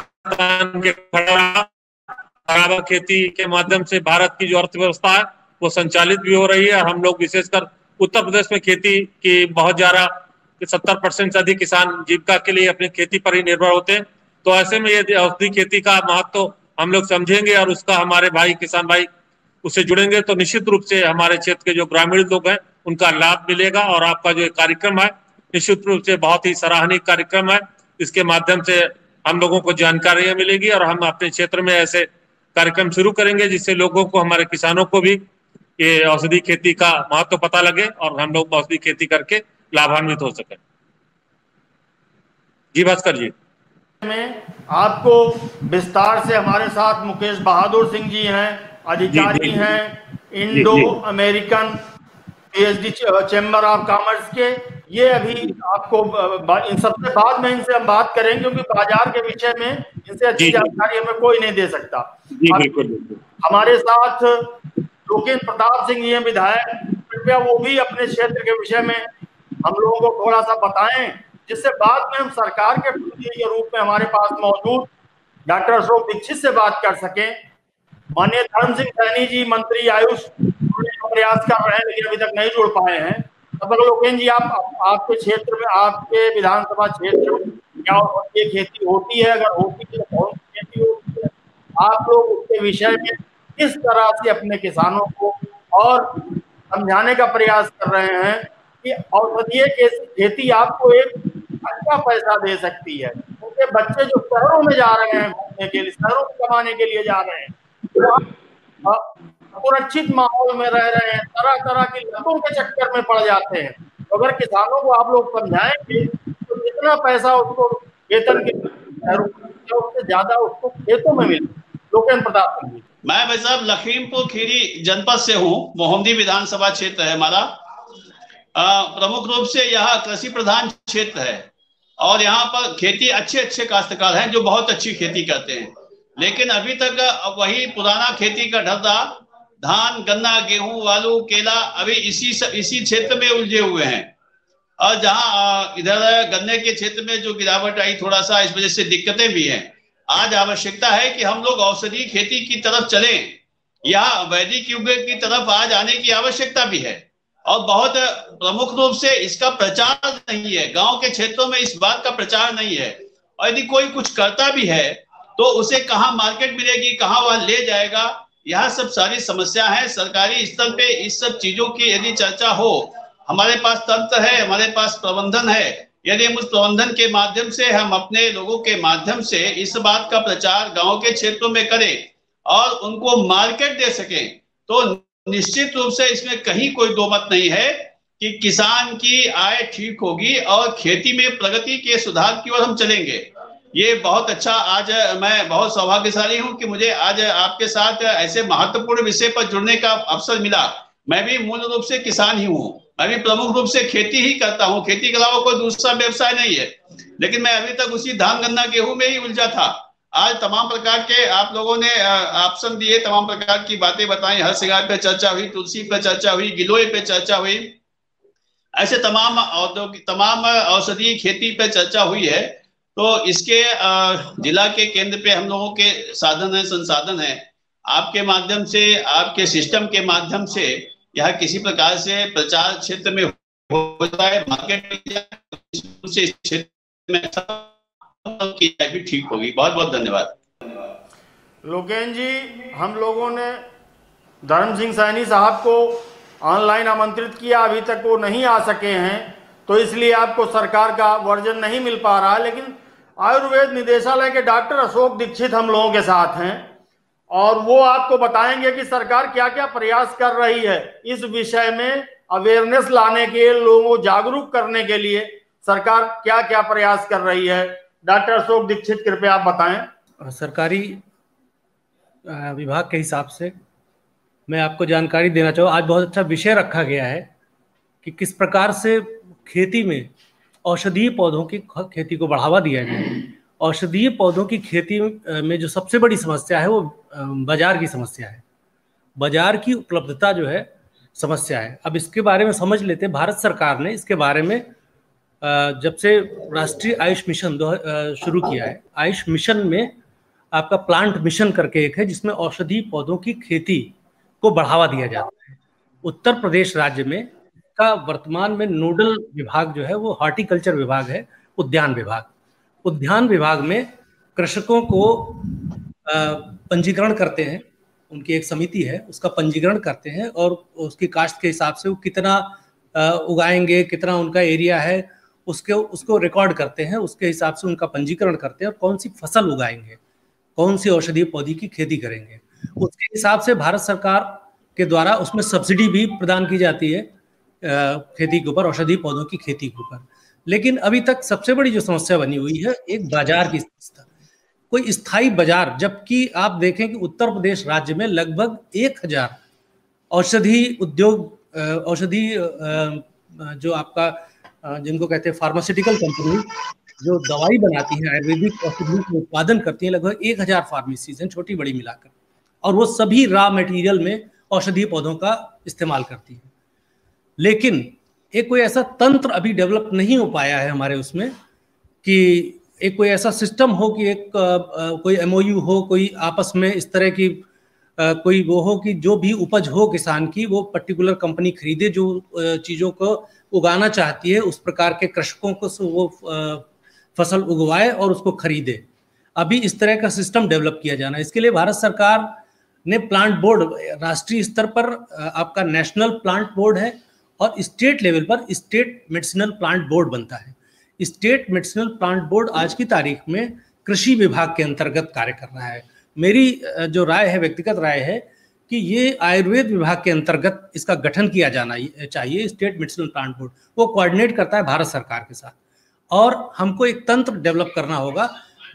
के खड़ा, बराबर खेती के माध्यम से भारत की जो अर्थव्यवस्था है वो संचालित भी हो रही है। और हम लोग विशेषकर उत्तर प्रदेश में खेती की बहुत ज्यादा 70% से अधिक किसान जीविका के लिए अपनी खेती पर ही निर्भर होते हैं। तो ऐसे में ये औषधि खेती का महत्व हम लोग समझेंगे और उसका हमारे भाई किसान भाई उससे जुड़ेंगे तो निश्चित रूप से हमारे क्षेत्र के जो ग्रामीण लोग हैं उनका लाभ मिलेगा। और आपका जो कार्यक्रम है निश्चित रूप से बहुत ही सराहनीय कार्यक्रम है, इसके माध्यम से हम लोगों को जानकारियां मिलेगी और हम अपने क्षेत्र में ऐसे कार्यक्रम शुरू करेंगे जिससे लोगों को, हमारे किसानों को भी ये औषधि खेती का महत्व पता लगे और हम लोग औषधि खेती करके लाभान्वित हो सके। जी भास्कर जी। में आपको विस्तार से हमारे साथ मुकेश बहादुर सिंह जी हैं, अधिकारी हैं Indo American PhD chamber of commerce के। ये अभी आपको इन सबसे बाद में इनसे हम बात करेंगे क्योंकि बाजार के विषय में इनसे अच्छी जानकारी हमें कोई नहीं दे सकता। हमारे साथ लोकेन्द्र प्रताप सिंह जी हैं विधायक, कृपया वो भी अपने क्षेत्र के विषय में हम लोगों को थोड़ा सा बताएं, जिससे बाद में हम सरकार के प्रतिनिधि के रूप में हमारे पास मौजूद डॉक्टर अशोक दीक्षित से बात कर सकें। माननीय धर्म सिंह सैनी जी मंत्री आयुष प्रयास कर रहे हैं लेकिन अभी तक नहीं जुड़ पाए हैं। तब तक लोकेन्द्र जी आप आपके क्षेत्र में, आपके विधानसभा क्षेत्र में क्या ये खेती होती है, अगर होती है तो कौन सी खेती होती है, आप लोग उसके विषय में किस तरह से अपने किसानों को और समझाने का प्रयास कर रहे हैं कि औषधीय खेती आपको एक अच्छा पैसा दे सकती है। उनके बच्चे जो शहरों में जा रहे हैं घूमने के लिए, शहरों में कमाने के लिए जा रहे हैं, सुरक्षित माहौल में रह रहे हैं, तरह तरह की लतों के चक्कर में पड़ जाते हैं। तो अगर किसानों को आप लोग समझाएंगे तो जितना पैसा उसको वेतन के उससे ज्यादा उसको खेतों में मिले। लोकेन्द्र प्रताप सिंह जी। मैं भाई साहब लखीमपुर खीरी जनपद से हूँ, मोहम्मदी विधानसभा क्षेत्र है हमारा। प्रमुख रूप से यह कृषि प्रधान क्षेत्र है और यहाँ पर खेती अच्छे काश्तकार हैं जो बहुत अच्छी खेती करते हैं। लेकिन अभी तक वही पुराना खेती का ढर्रा, धान, गन्ना, गेहूं, आलू, केला अभी इसी क्षेत्र में उलझे हुए हैं। और जहां इधर गन्ने के क्षेत्र में जो गिरावट आई थोड़ा सा, इस वजह से दिक्कतें भी हैं। आज आवश्यकता है कि हम लोग औषधि खेती की तरफ चलें, या वैदिक युग की तरफ आज आने की आवश्यकता भी है। और बहुत प्रमुख रूप से इसका प्रचार नहीं है, गांव के क्षेत्रों में इस बात का प्रचार नहीं है। और यदि कोई कुछ करता भी है तो उसे कहाँ मार्केट मिलेगी, कहाँ वह ले जाएगा, यह सब सारी समस्या है। सरकारी स्तर पे इस सब चीजों की यदि चर्चा हो, हमारे पास तंत्र है, हमारे पास प्रबंधन है, यदि हम उस प्रबंधन के माध्यम से, हम अपने लोगों के माध्यम से इस बात का प्रचार गांव के क्षेत्रों में करें और उनको मार्केट दे सकें, तो निश्चित रूप से इसमें कहीं कोई दो मत नहीं है कि किसान की आय ठीक होगी और खेती में प्रगति के सुधार की ओर हम चलेंगे। ये बहुत अच्छा, आज मैं बहुत सौभाग्यशाली हूं कि मुझे आज आपके साथ ऐसे महत्वपूर्ण विषय पर जुड़ने का अवसर मिला। मैं भी मूल रूप से किसान ही हूँ, मैं भी प्रमुख रूप से खेती ही करता हूँ, खेती के अलावा कोई दूसरा व्यवसाय नहीं है। लेकिन मैं अभी तक उसी धान, गन्ना, गेहूं में ही उलझा था। आज तमाम प्रकार के आप लोगों ने ऑप्शन दिए, तमाम प्रकार की बातें बताई, हर सिंगार पे चर्चा हुई, तुलसी पे चर्चा हुई, गिलोय पे चर्चा हुई, ऐसे तमाम औषधीय खेती पे चर्चा हुई है। तो इसके जिला के केंद्र पे हम लोगों के साधन है, संसाधन है, आपके माध्यम से, आपके सिस्टम के माध्यम से यह किसी प्रकार से प्रचार क्षेत्र में हो जाए, मार्केट से क्षेत्र में भी ठीक होगी। बहुत बहुत धन्यवाद। लोकेन जी, हम लोगों ने धर्म सिंह सैनी साहब को ऑनलाइन आमंत्रित किया, अभी तक वो नहीं आ सके हैं, तो इसलिए आपको सरकार का वर्जन नहीं मिल पा रहा है। लेकिन आयुर्वेद निदेशालय के डॉक्टर अशोक दीक्षित हम लोगों के साथ हैं और वो आपको बताएंगे कि सरकार क्या क्या प्रयास कर रही है इस विषय में अवेयरनेस लाने के, लोगों को जागरूक करने के लिए सरकार क्या क्या प्रयास कर रही है। डॉक्टर अशोक दीक्षित, कृपया आप बताएं। सरकारी विभाग के हिसाब से मैं आपको जानकारी देना चाहूँ, आज बहुत अच्छा विषय रखा गया है कि किस प्रकार से खेती में औषधीय पौधों की खेती को बढ़ावा दिया जाए। औषधीय पौधों की खेती में जो सबसे बड़ी समस्या है वो बाजार की समस्या है, बाजार की उपलब्धता जो है समस्या है। अब इसके बारे में समझ लेते हैं। भारत सरकार ने इसके बारे में जब से राष्ट्रीय आयुष मिशन शुरू किया है, आयुष मिशन में आपका प्लांट मिशन करके एक है जिसमें औषधीय पौधों की खेती को बढ़ावा दिया जाता है। उत्तर प्रदेश राज्य में का वर्तमान में नोडल विभाग जो है वो हॉर्टिकल्चर विभाग है, उद्यान विभाग। उद्यान विभाग में कृषकों को पंजीकरण करते हैं, उनकी एक समिति है, उसका पंजीकरण करते हैं और उसकी काश्त के हिसाब से वो कितना उगाएंगे, कितना उनका एरिया है, उसको रिकॉर्ड करते हैं, उसके हिसाब से उनका पंजीकरण करते हैं और कौन सी फसल उगाएंगे, कौन सी औषधीय पौधे की खेती करेंगे, उसके हिसाब से भारत सरकार के द्वारा उसमें सब्सिडी भी प्रदान की जाती है खेती के ऊपर, औषधीय पौधों की खेती के ऊपर। लेकिन अभी तक सबसे बड़ी जो समस्या बनी हुई है एक बाजार की समस्या, कोई स्थायी बाजार। जबकि आप देखें कि उत्तर प्रदेश राज्य में लगभग 1000 औषधि उद्योग, औषधि जो आपका जिनको कहते हैं फार्मास्यूटिकल कंपनी जो दवाई बनाती हैं, आयुर्वेदिक औषधि का उत्पादन करती हैं, लगभग 1000 फार्मेसीज हैं छोटी बड़ी मिलाकर, और वो सभी रॉ मटेरियल में औषधीय पौधों का इस्तेमाल करती हैं। लेकिन एक कोई ऐसा तंत्र अभी डेवलप नहीं हो पाया है हमारे उसमें कि एक कोई ऐसा सिस्टम हो कि एक कोई MOU हो, कोई आपस में इस तरह की कोई वो हो कि जो भी उपज हो किसान की वो पर्टिकुलर कंपनी खरीदे, जो चीज़ों को उगाना चाहती है उस प्रकार के कृषकों को वो फसल उगवाए और उसको खरीदे। अभी इस तरह का सिस्टम डेवलप किया जाना है। इसके लिए भारत सरकार ने प्लांट बोर्ड, राष्ट्रीय स्तर पर आपका नेशनल प्लांट बोर्ड है और स्टेट लेवल पर स्टेट मेडिसिनल प्लांट बोर्ड बनता है। स्टेट मेडिसिनल प्लांट बोर्ड आज की तारीख में कृषि विभाग के अंतर्गत कार्य कर रहा है। मेरी जो राय है, व्यक्तिगत राय है कि ये आयुर्वेद विभाग के अंतर्गत इसका गठन किया जाना चाहिए। स्टेट मेडिसिनल प्लांट बोर्ड वो कोऑर्डिनेट करता है भारत सरकार के साथ, और हमको एक तंत्र डेवलप करना होगा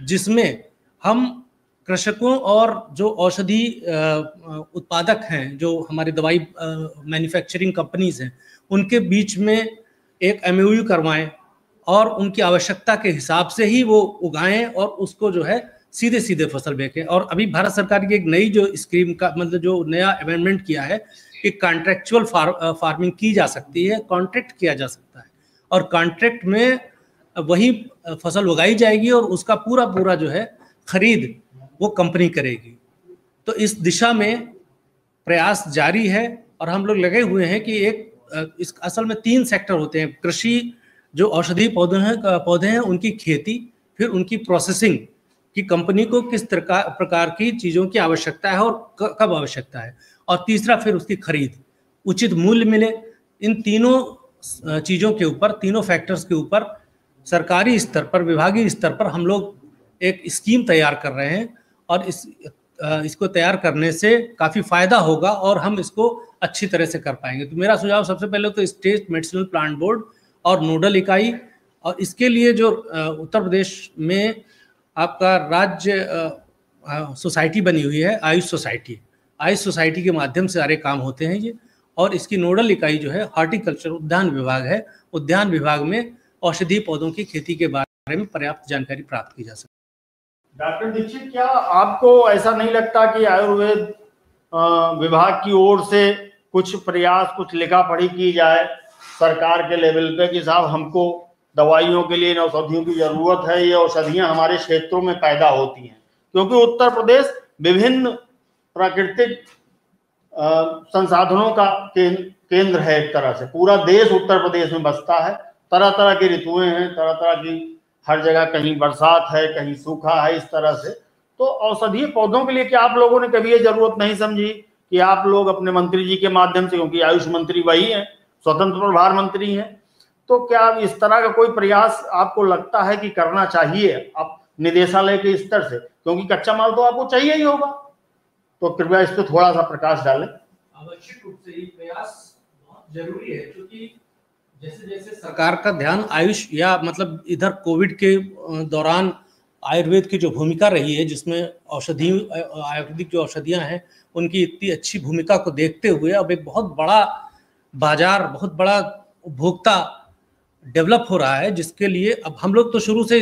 जिसमें हम कृषकों और जो औषधि उत्पादक हैं, जो हमारी दवाई मैन्युफैक्चरिंग कंपनीज हैं, उनके बीच में एक MOU करवाएं और उनकी आवश्यकता के हिसाब से ही वो उगाएं और उसको जो है सीधे सीधे फसल बेचें। और अभी भारत सरकार की एक नई जो स्कीम का मतलब जो नया अमेंडमेंट किया है कि कॉन्ट्रेक्चुअल फार्मिंग की जा सकती है, कॉन्ट्रैक्ट किया जा सकता है, और कॉन्ट्रैक्ट में वही फसल उगाई जाएगी और उसका पूरा पूरा जो है खरीद वो कंपनी करेगी। तो इस दिशा में प्रयास जारी है और हम लोग लगे हुए हैं कि इस असल में 3 सेक्टर होते हैं। कृषि, जो औषधीय पौधे हैं उनकी खेती, फिर उनकी प्रोसेसिंग कि कंपनी को किस प्रकार की चीज़ों की आवश्यकता है और कब आवश्यकता है, और तीसरा फिर उसकी खरीद, उचित मूल्य मिले। इन तीनों चीज़ों के ऊपर, तीनों फैक्टर्स के ऊपर सरकारी स्तर पर, विभागीय स्तर पर हम लोग एक स्कीम तैयार कर रहे हैं और इसको तैयार करने से काफ़ी फायदा होगा और हम इसको अच्छी तरह से कर पाएंगे। तो मेरा सुझाव सबसे पहले तो स्टेट मेडिसिनल प्लांट बोर्ड और नोडल इकाई, और इसके लिए जो उत्तर प्रदेश में आपका राज्य सोसाइटी बनी हुई है, आयुष सोसाइटी के माध्यम से सारे काम होते हैं ये। और इसकी नोडल इकाई जो है हॉर्टिकल्चर उद्यान विभाग है। उद्यान विभाग में औषधीय पौधों की खेती के बारे में पर्याप्त जानकारी प्राप्त की जा सकती है। डॉक्टर दीक्षित, क्या आपको ऐसा नहीं लगता कि आयुर्वेद विभाग की ओर से कुछ प्रयास, कुछ लिखा पढ़ी की जाए सरकार के लेवल पे कि साहब हमको दवाइयों के लिए इन औषधियों की जरूरत है, ये औषधियां हमारे क्षेत्रों में पैदा होती हैं? क्योंकि उत्तर प्रदेश विभिन्न प्राकृतिक संसाधनों का केंद्र है। एक तरह से पूरा देश उत्तर प्रदेश में बसता है। तरह तरह की ऋतुएं हैं, तरह तरह की, हर जगह कहीं बरसात है, कहीं सूखा है, इस तरह से। तो औषधीय पौधों के लिए क्या आप लोगों ने कभी ये जरूरत नहीं समझी कि आप लोग अपने मंत्री जी के माध्यम से, क्योंकि आयुष मंत्री वही हैं, स्वतंत्र प्रभार मंत्री हैं, तो क्या इस तरह का कोई प्रयास आपको लगता है कि करना चाहिए अब निदेशालय के स्तर से? क्योंकि कच्चा माल तो आपको चाहिए ही होगा, तो कृपया इस पर थोड़ा सा प्रकाश डालें। आवश्यक रूप से ये प्रयास बहुत जरूरी है, क्योंकि जैसे जैसे सरकार का ध्यान आयुष या मतलब इधर कोविड के दौरान आयुर्वेद की जो भूमिका रही है, जिसमें आयुर्वेदिक जो औषधियां हैं उनकी इतनी अच्छी भूमिका को देखते हुए अब एक बहुत बड़ा बाजार, बहुत बड़ा उपभोक्ता डेवलप हो रहा है, जिसके लिए अब हम लोग तो शुरू से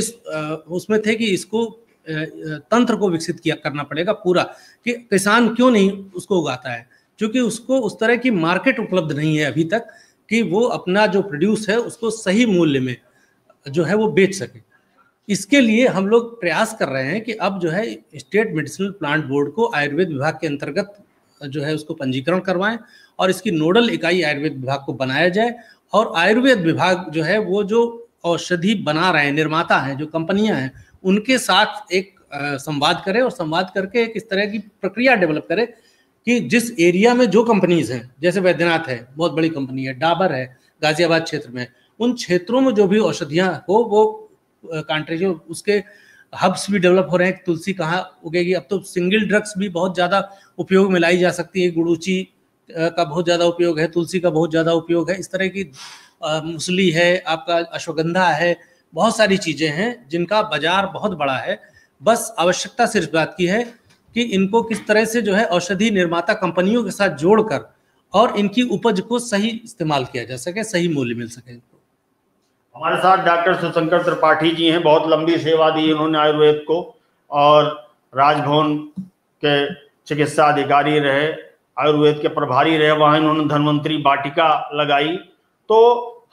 उसमें थे कि इसको तंत्र को विकसित करना पड़ेगा पूरा, कि किसान क्यों नहीं उसको उगाता है, क्योंकि उसको उस तरह की मार्केट उपलब्ध नहीं है अभी तक कि वो अपना जो प्रोड्यूस है उसको सही मूल्य में जो है वो बेच सके। इसके लिए हम लोग प्रयास कर रहे हैं कि अब जो है स्टेट मेडिसिनल प्लांट बोर्ड को आयुर्वेद विभाग के अंतर्गत जो है उसको पंजीकरण करवाएं और इसकी नोडल इकाई आयुर्वेद विभाग को बनाया जाए, और आयुर्वेद विभाग जो है वो जो औषधि बना रहे हैं, निर्माता हैं, जो कंपनियां हैं, उनके साथ एक संवाद करे और संवाद करके एक इस तरह की प्रक्रिया डेवलप करे कि जिस एरिया में जो कंपनीज हैं, जैसे वैद्यनाथ है, बहुत बड़ी कंपनी है, डाबर है गाजियाबाद क्षेत्र में, उन क्षेत्रों में जो भी औषधियां हो वो कंट्री जो उसके हब्स भी डेवलप हो रहे हैं। तुलसी कहाँ उगेगी, अब तो सिंगल ड्रग्स भी बहुत ज़्यादा उपयोग में लाई जा सकती है। गुड़ूची का बहुत ज़्यादा उपयोग है, तुलसी का बहुत ज़्यादा उपयोग है, इस तरह की मुसली है, आपका अश्वगंधा है, बहुत सारी चीज़ें हैं जिनका बाजार बहुत बड़ा है। बस आवश्यकता सिर्फ बात की है कि इनको किस तरह से जो है औषधि निर्माता कंपनियों के साथ जोड़कर और इनकी उपज को सही इस्तेमाल किया जा सके, सही मूल्य मिल सके। हमारे साथ डॉक्टर शिवशंकर त्रिपाठी जी हैं, बहुत लंबी सेवा दी उन्होंने आयुर्वेद को, और राजभवन के चिकित्सा अधिकारी रहे, आयुर्वेद के प्रभारी रहे, वहाँ इन्होंने धन्वंतरी वाटिका लगाई। तो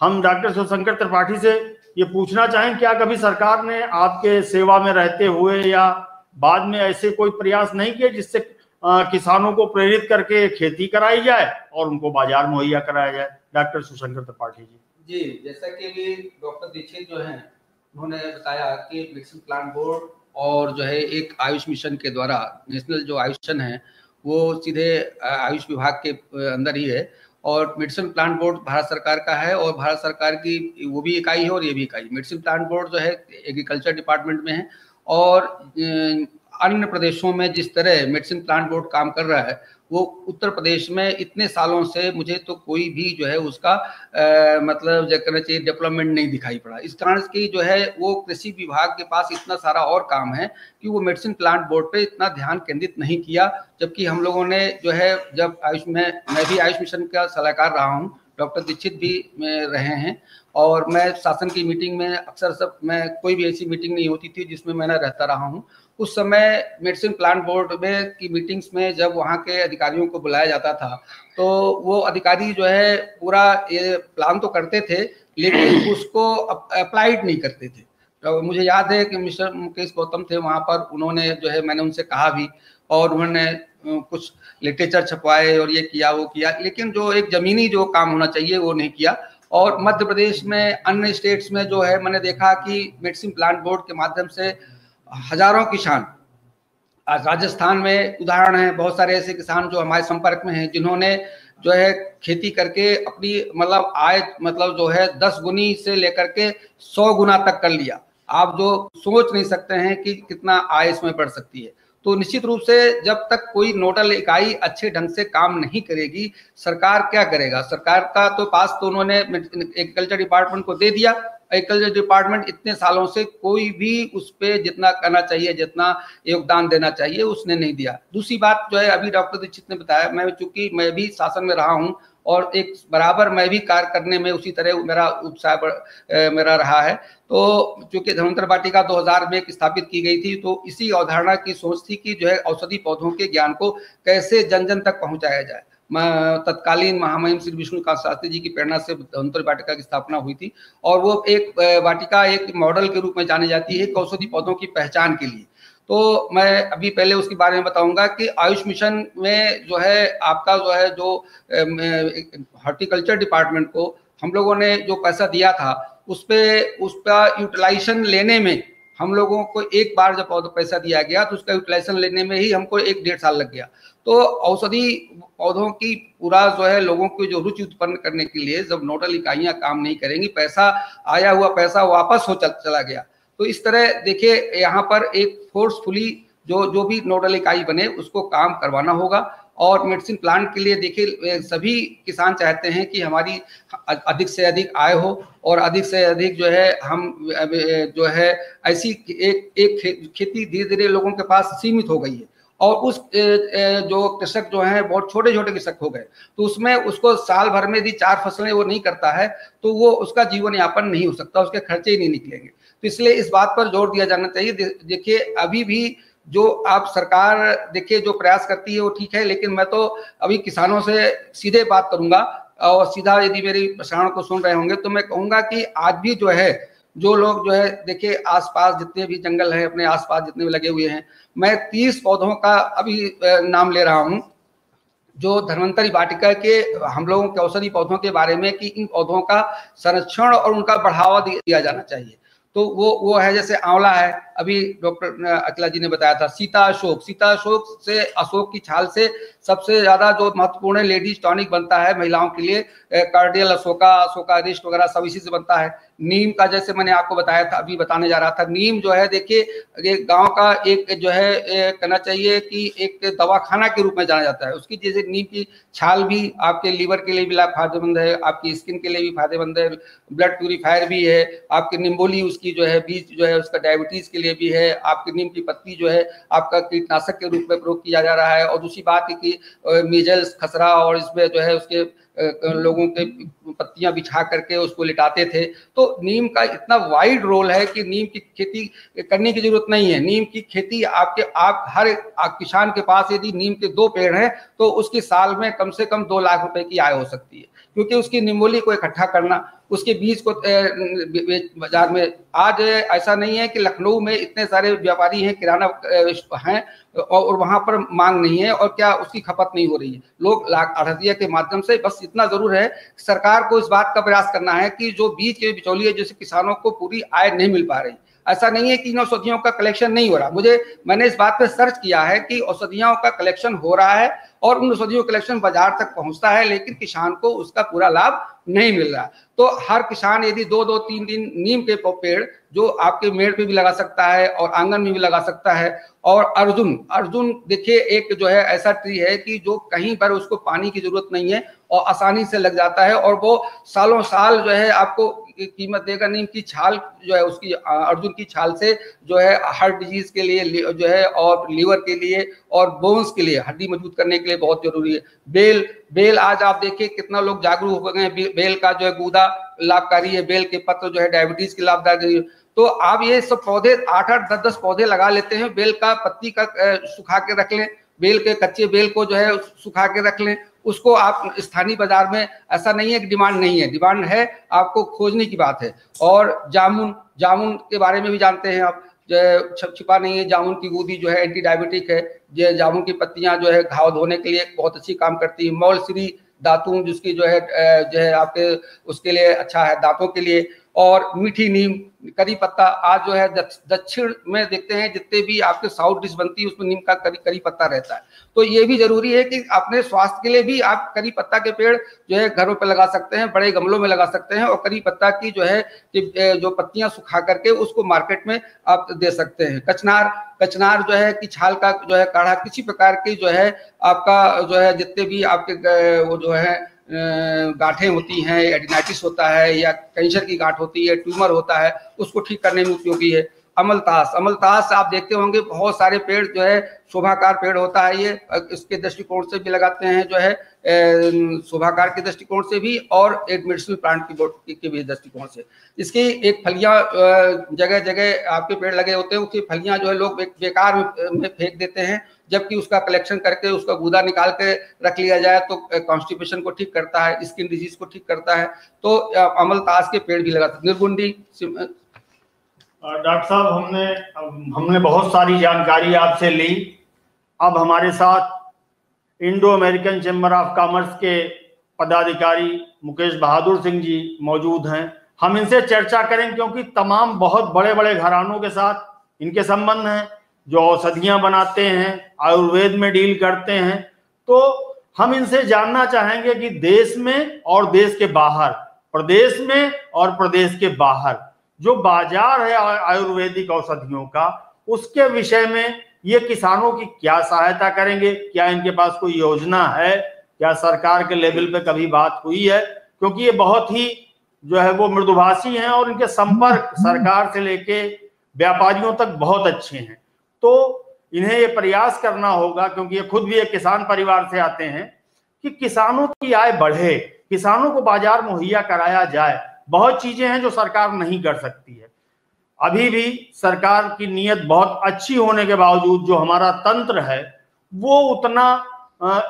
हम डॉक्टर शिवशंकर त्रिपाठी से ये पूछना चाहें, क्या कभी सरकार ने आपके सेवा में रहते हुए या बाद में ऐसे कोई प्रयास नहीं किए जिससे किसानों को प्रेरित करके खेती कराई जाए और उनको बाजार मुहैया कराया जाए? डॉक्टर शिवशंकर त्रिपाठी जी। जी, जैसा कि अभी डॉक्टर दीक्षित जो हैं उन्होंने बताया कि मेडिसिन प्लांट बोर्ड और जो है एक आयुष मिशन के द्वारा, नेशनल जो आयुष मिशन है वो सीधे आयुष विभाग के अंदर ही है, और मेडिसिन प्लांट बोर्ड भारत सरकार का है, और भारत सरकार की वो भी इकाई है और ये भी इकाई। मेडिसिन प्लांट बोर्ड जो है एग्रीकल्चर डिपार्टमेंट में है, और अन्य प्रदेशों में जिस तरह मेडिसिन प्लांट बोर्ड काम कर रहा है वो उत्तर प्रदेश में इतने सालों से मुझे तो कोई भी जो है उसका मतलब जो कहना चाहिए डेवलपमेंट नहीं दिखाई पड़ा। इस कारण की जो है वो कृषि विभाग के पास इतना सारा और काम है कि वो मेडिसिन प्लांट बोर्ड पे इतना ध्यान केंद्रित नहीं किया। जबकि हम लोगों ने जो है, जब मैं भी आयुष मिशन का सलाहकार रहा हूँ, डॉक्टर दीक्षित भी रहे हैं, और मैं शासन की मीटिंग में अक्सर मैं कोई भी ऐसी मीटिंग नहीं होती थी जिसमें मैं रहता रहा हूँ। उस समय मेडिसिन प्लान बोर्ड में की मीटिंग्स में जब वहाँ के अधिकारियों को बुलाया जाता था तो वो अधिकारी जो है पूरा ये प्लान तो करते थे लेकिन उसको अप्लाइड नहीं करते थे। तो मुझे याद है कि मिस्टर मुकेश गौतम थे वहाँ पर, उन्होंने जो है, मैंने उनसे कहा भी और उन्होंने कुछ लिटरेचर छपवाए और ये किया वो किया, लेकिन जो एक जमीनी जो काम होना चाहिए वो नहीं किया। और मध्य प्रदेश में अन्य स्टेट्स में जो है मैंने देखा कि मेडिसिन प्लान बोर्ड के माध्यम से हजारों किसान, आज राजस्थान में उदाहरण है, बहुत सारे ऐसे किसान जो हमारे संपर्क में हैं जिन्होंने जो है खेती करके अपनी मतलब आय मतलब जो है 10 गुनी से लेकर के 100 गुना तक कर लिया। आप जो सोच नहीं सकते हैं कि कितना आय इसमें बढ़ सकती है। तो निश्चित रूप से जब तक कोई नोडल इकाई अच्छे ढंग से काम नहीं करेगी, सरकार क्या करेगा? सरकार का तो पास तो उन्होंने एग्रीकल्चर डिपार्टमेंट को दे दिया। एग्रीकल्चर डिपार्टमेंट इतने सालों से कोई भी उस पर जितना करना चाहिए, जितना योगदान देना चाहिए, उसने नहीं दिया। दूसरी बात जो है, अभी डॉक्टर दीक्षित ने बताया, मैं चूंकि मैं भी शासन में रहा हूँ और एक बराबर मैं भी कार्य करने में उसी तरह मेरा उत्साह मेरा रहा है। तो चूंकि धन्वंतरि वाटिका 2000 में स्थापित की गई थी, तो इसी अवधारणा की सोच थी कि जो है औषधि पौधों के ज्ञान को कैसे जन जन तक पहुंचाया जाए। तत्कालीन महामहिम श्री विष्णुकांत शास्त्री जी की प्रेरणा से धन्वंतरि वाटिका की स्थापना हुई थी और वो एक वाटिका एक मॉडल के रूप में जानी जाती है औषधि पौधों की पहचान के लिए। तो मैं अभी पहले उसके बारे में बताऊंगा कि आयुष मिशन में जो है आपका जो है जो हॉर्टिकल्चर डिपार्टमेंट को हम लोगों ने जो पैसा दिया था उसका यूटिलाइजेशन लेने में हम लोगों को एक बार जब पैसा दिया गया तो उसका यूटिलाइजेशन लेने में ही हमको 1-1.5 साल लग गया। तो औषधि पौधों की पूरा जो है लोगों की जो रुचि उत्पन्न करने के लिए जब नोडल इकाइयां काम नहीं करेंगी, पैसा आया हुआ पैसा वापस हो चला गया। तो इस तरह देखिए यहाँ पर एक फोर्सफुली जो भी नोडल इकाई बने उसको काम करवाना होगा। और मेडिसिन प्लांट के लिए देखिए सभी किसान चाहते हैं कि हमारी अधिक से अधिक आय हो और अधिक से अधिक जो है हम जो है ऐसी एक खेती धीरे धीरे लोगों के पास सीमित हो गई है और उस जो कृषक जो हैं बहुत छोटे छोटे कृषक हो गए, तो उसमें उसको साल भर में यदि 4 फसलें वो नहीं करता है तो वो उसका जीवन यापन नहीं हो सकता, उसके खर्चे ही नहीं निकलेंगे। तो इसलिए इस बात पर जोर दिया जाना चाहिए। देखिए अभी भी जो आप सरकार देखिए जो प्रयास करती है वो ठीक है, लेकिन मैं तो अभी किसानों से सीधे बात करूंगा और सीधा यदि मेरी प्रसारण को सुन रहे होंगे तो मैं कहूंगा कि आज भी जो है जो लोग जो है देखिए आसपास जितने भी जंगल हैं अपने आसपास जितने भी लगे हुए हैं, मैं 30 पौधों का अभी नाम ले रहा हूं जो धन्वंतरि वाटिका के हम लोगों के औषधि पौधों के बारे में कि इन पौधों का संरक्षण और उनका बढ़ावा दिया जाना चाहिए। तो वो है जैसे आंवला है, अभी डॉक्टर अखिला जी ने बताया था, सीता अशोक से अशोक की छाल से सबसे ज्यादा जो महत्वपूर्ण लेडीज टॉनिक बनता है महिलाओं के लिए, कार्डियल अशोका रिस्ट वगैरह सब इसी से बनता है। नीम का जैसे मैंने आपको बताया था, अभी बताने जा रहा था, नीम जो है देखिए एक गांव का एक जो है कहना चाहिए कि एक दवाखाना के रूप में जाना जाता है। उसकी जैसे नीम की छाल भी आपके लीवर के लिए भी फायदेमंद है, आपकी स्किन के लिए भी फायदेमंद है, ब्लड प्यूरिफायर भी है, आपकी निम्बोली उसकी जो है बीज जो है उसका डायबिटीज के लिए भी है, आपकी नीम की पत्ती जो है आपका कीटनाशक के रूप में प्रयोग किया जा रहा है। और दूसरी बात है कि मीजल्स खसरा और इसमें जो है उसके लोगों के पत्तियां बिछा करके उसको लिटाते थे। तो नीम का इतना वाइड रोल है कि नीम की खेती करने की जरूरत नहीं है। नीम की खेती आप हर किसान के पास यदि नीम के 2 पेड़ हैं तो उसकी साल में कम से कम 2 लाख रुपए की आय हो सकती है, क्योंकि उसकी निम्बोली को इकट्ठा करना, उसके बीज को बाजार में, आज ऐसा नहीं है कि लखनऊ में इतने सारे व्यापारी हैं, किराना हैं और वहां पर मांग नहीं है और क्या उसकी खपत नहीं हो रही है। लोग आढ़तिया के माध्यम से, बस इतना जरूर है सरकार को इस बात का प्रयास करना है कि जो बीज के बिचौलिए जैसे किसानों को पूरी आय नहीं मिल पा रही, ऐसा नहीं है कि इन औषधियों का कलेक्शन नहीं हो रहा। मैंने इस बात पे सर्च किया है कि औषधियों का कलेक्शन हो रहा है और उन औषधियों का कलेक्शन बाजार तक पहुंचता है, लेकिन किसान को उसका पूरा लाभ नहीं मिल रहा। तो हर किसान यदि 2-2, 3 नीम के पेड़ जो आपके मेड़ पे भी लगा सकता है और आंगन में भी लगा सकता है। और अर्जुन देखिए एक जो है ऐसा ट्री है कि जो कहीं पर उसको पानी की जरूरत नहीं है और आसानी से लग जाता है और वो सालों साल जो है आपको कीमत देगा। नीम की छाल जो है उसकी अर्जुन की छाल से जो है हार्ट डिजीज के लिए जो है और लीवर के लिए और बोन्स के लिए, हड्डी मजबूत करने के लिए बहुत जरूरी है। बेल आज आप देखिए कितना लोग जागरूक हो गए हैं, बेल का जो है गूदा लाभकारी है, बेल के पत्र जो है डायबिटीज के लाभदायक है। तो आप ये सब पौधे 8-8, 10-10 पौधे लगा लेते हैं, बेल का पत्ती का सुखा के रख लें, बेल के कच्चे बेल को जो है सुखा के रख लें, उसको आप स्थानीय बाजार में, ऐसा नहीं है कि डिमांड नहीं है, डिमांड है, आपको खोजने की बात है। और जामुन के बारे में भी जानते हैं आप, जो छिपा नहीं है, जामुन की गूदी जो है एंटी डायबिटिक है। जामुन की पत्तियां जो है घाव धोने के लिए बहुत अच्छी काम करती है। मौलश्री दातून जिसकी जो है आपके उसके लिए अच्छा है, दांतों के लिए। और मीठी नीम, करी पत्ता, आज जो है दक्षिण में देखते हैं जितने भी आपके साउथ डिश बनती है उसमें नीम का करी पत्ता रहता है। तो ये भी जरूरी है कि अपने स्वास्थ्य के लिए भी आप करी पत्ता के पेड़ जो है घरों पे लगा सकते हैं, बड़े गमलों में लगा सकते हैं। और करी पत्ता की जो है जो पत्तियां सुखा करके उसको मार्केट में आप दे सकते हैं। कचनार जो है कि छाल का जो है काढ़ा, किसी प्रकार की जो है आपका जो है जितने भी आपके वो जो है गांठें होती हैं, एडिनाइटिस होता है या कैंसर की गांठ होती है, ट्यूमर होता है, उसको ठीक करने में उपयोगी है। अमलतास आप देखते होंगे बहुत सारे पेड़ जो है शोभाकार पेड़ होता है, ये इसके दृष्टिकोण से भी लगाते हैं जो है शोभाकार के दृष्टिकोण से भी और एक मेडिसिनल प्लांट के भी दृष्टिकोण से। इसकी एक फलियां जगह जगह आपके पेड़ लगे होते हैं, उसकी फलियां जो है लोग बेकार में फेंक देते हैं, जबकि उसका कलेक्शन करके उसका गूदा निकाल के रख लिया जाए तो कॉन्स्टिपेशन को ठीक करता है, स्किन डिजीज को ठीक करता है। तो अमलतास के पेड़ भी लगाते हैं। निर्गुंडी। डॉक्टर साहब, हमने बहुत सारी जानकारी आपसे ली। अब हमारे साथ Indo American chamber of commerce के पदाधिकारी मुकेश बहादुर सिंह जी मौजूद हैं। हम इनसे चर्चा करें क्योंकि तमाम बहुत बड़े बड़े घरानों के साथ इनके संबंध हैं, जो औषधियां बनाते हैं, आयुर्वेद में डील करते हैं। तो हम इनसे जानना चाहेंगे कि देश में और देश के बाहर, प्रदेश में और प्रदेश के बाहर जो बाजार है आयुर्वेदिक औषधियों का, उसके विषय में ये किसानों की क्या सहायता करेंगे, क्या इनके पास कोई योजना है, क्या सरकार के लेवल पे कभी बात हुई है? क्योंकि ये बहुत ही जो है वो मृदुभाषी हैं और इनके संपर्क सरकार से लेके व्यापारियों तक बहुत अच्छे हैं। तो इन्हें ये प्रयास करना होगा, क्योंकि ये खुद भी एक किसान परिवार से आते हैं, कि किसानों की आय बढ़े, किसानों को बाजार मुहैया कराया जाए। बहुत चीजें हैं जो सरकार नहीं कर सकती है। अभी भी सरकार की नीयत बहुत अच्छी होने के बावजूद जो हमारा तंत्र है वो उतना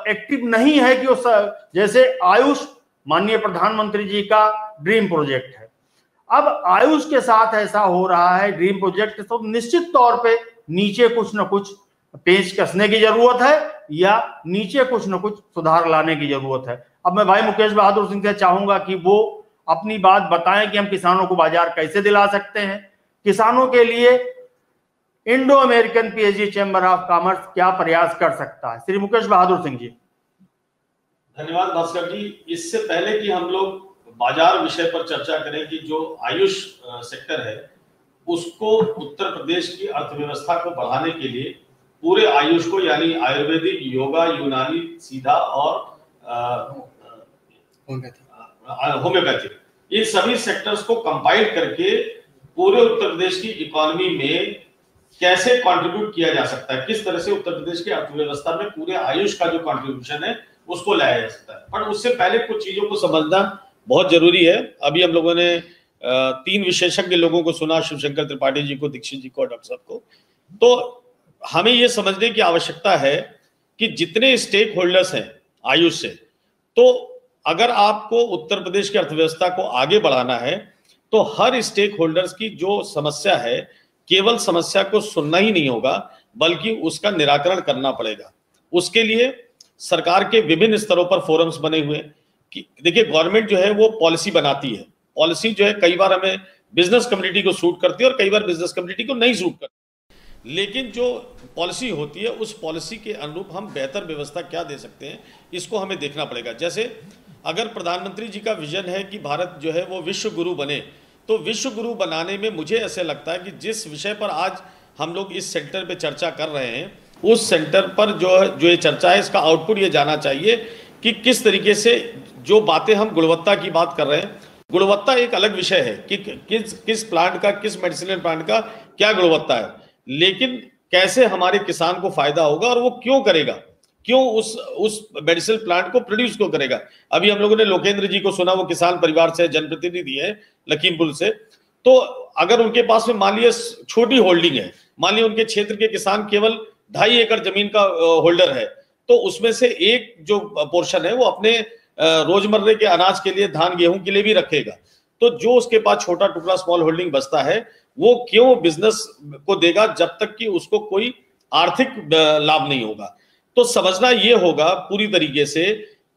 एक्टिव नहीं है कि जैसे आयुष माननीय प्रधानमंत्री जी का ड्रीम प्रोजेक्ट है। अब आयुष के साथ ऐसा हो रहा है, ड्रीम प्रोजेक्ट, तो निश्चित तौर पे नीचे कुछ न कुछ पेच कसने की जरूरत है या नीचे कुछ न कुछ सुधार लाने की जरूरत है। अब मैं भाई मुकेश बहादुर सिंह से चाहूंगा कि वो अपनी बात बताएं कि हम किसानों को बाजार कैसे दिला सकते हैं। किसानों के लिए Indo American PhD chamber of commerce क्या प्रयास कर सकता है? श्री मुकेश बहादुर सिंह जी। धन्यवाद भास्कर जी। इससे पहले कि हम लोग बाजार विषय पर चर्चा करें कि जो आयुष सेक्टर है उसको उत्तर प्रदेश की अर्थव्यवस्था को बढ़ाने के लिए पूरे आयुष को, यानी आयुर्वेदिक, योगा, यूनानी, सीधा और होम्योपैथी, इन सभी सेक्टर्स को कंपाइल करके पूरे उत्तर प्रदेश की इकोनॉमी में कैसे कंट्रीब्यूट किया जा सकता है, किस तरह से उत्तर प्रदेश की अर्थव्यवस्था में पूरे आयुष का जो कंट्रीब्यूशन है उसको लाया जा सकता है। पर उससे पहले कुछ चीजों को समझना बहुत जरूरी है। अभी हम लोगों ने 3 विशेषज्ञ लोगों को सुना, शिवशंकर त्रिपाठी जी को, दीक्षित जी को और डॉक्टर साहब को। तो हमें यह समझने की आवश्यकता है कि जितने स्टेक होल्डर्स हैं आयुष से, तो अगर आपको उत्तर प्रदेश की अर्थव्यवस्था को आगे बढ़ाना है तो हर स्टेक होल्डर्स की जो समस्या है, केवल समस्या को सुनना ही नहीं होगा बल्कि उसका निराकरण करना पड़ेगा। उसके लिए सरकार के विभिन्न स्तरों पर फोरम्स बने हुए हैं कि देखिए, गवर्नमेंट जो है वो पॉलिसी बनाती है। पॉलिसी जो है कई बार हमें बिजनेस कम्युनिटी को सूट करती है और कई बार बिजनेस कम्युनिटी को नहीं सूट करती, लेकिन जो पॉलिसी होती है उस पॉलिसी के अनुरूप हम बेहतर व्यवस्था क्या दे सकते हैं, इसको हमें देखना पड़ेगा। जैसे अगर प्रधानमंत्री जी का विजन है कि भारत जो है वो विश्व गुरु बने, तो विश्व गुरु बनाने में मुझे ऐसे लगता है कि जिस विषय पर आज हम लोग इस सेंटर पे चर्चा कर रहे हैं, उस सेंटर पर जो ये चर्चा है इसका आउटपुट ये जाना चाहिए कि किस तरीके से जो बातें हम गुणवत्ता की बात कर रहे हैं गुणवत्ता एक अलग विषय है कि किस प्लांट का, किस मेडिसिनल प्लांट का क्या गुणवत्ता है, लेकिन कैसे हमारे किसान को फायदा होगा और वो क्यों करेगा, क्यों उस मेडिसिनल प्लांट को प्रोड्यूस क्यों करेगा। अभी हम लोगों ने लोकेंद्र जी को सुना, वो किसान परिवार से जनप्रतिनिधि है लखीमपुर से। तो अगर उनके पास में मान लिया छोटी होल्डिंग है, मान लिया उनके क्षेत्र के किसान केवल 2.5 एकड़ जमीन का होल्डर है, तो उसमें से एक जो पोर्शन है वो अपने रोजमर्रे के अनाज के लिए, धान गेहूं के लिए भी रखेगा। तो जो उसके पास छोटा टुकड़ा स्मॉल होल्डिंग बचता है वो क्यों बिजनेस को देगा जब तक कि उसको कोई आर्थिक लाभ नहीं होगा। तो समझना ये होगा पूरी तरीके से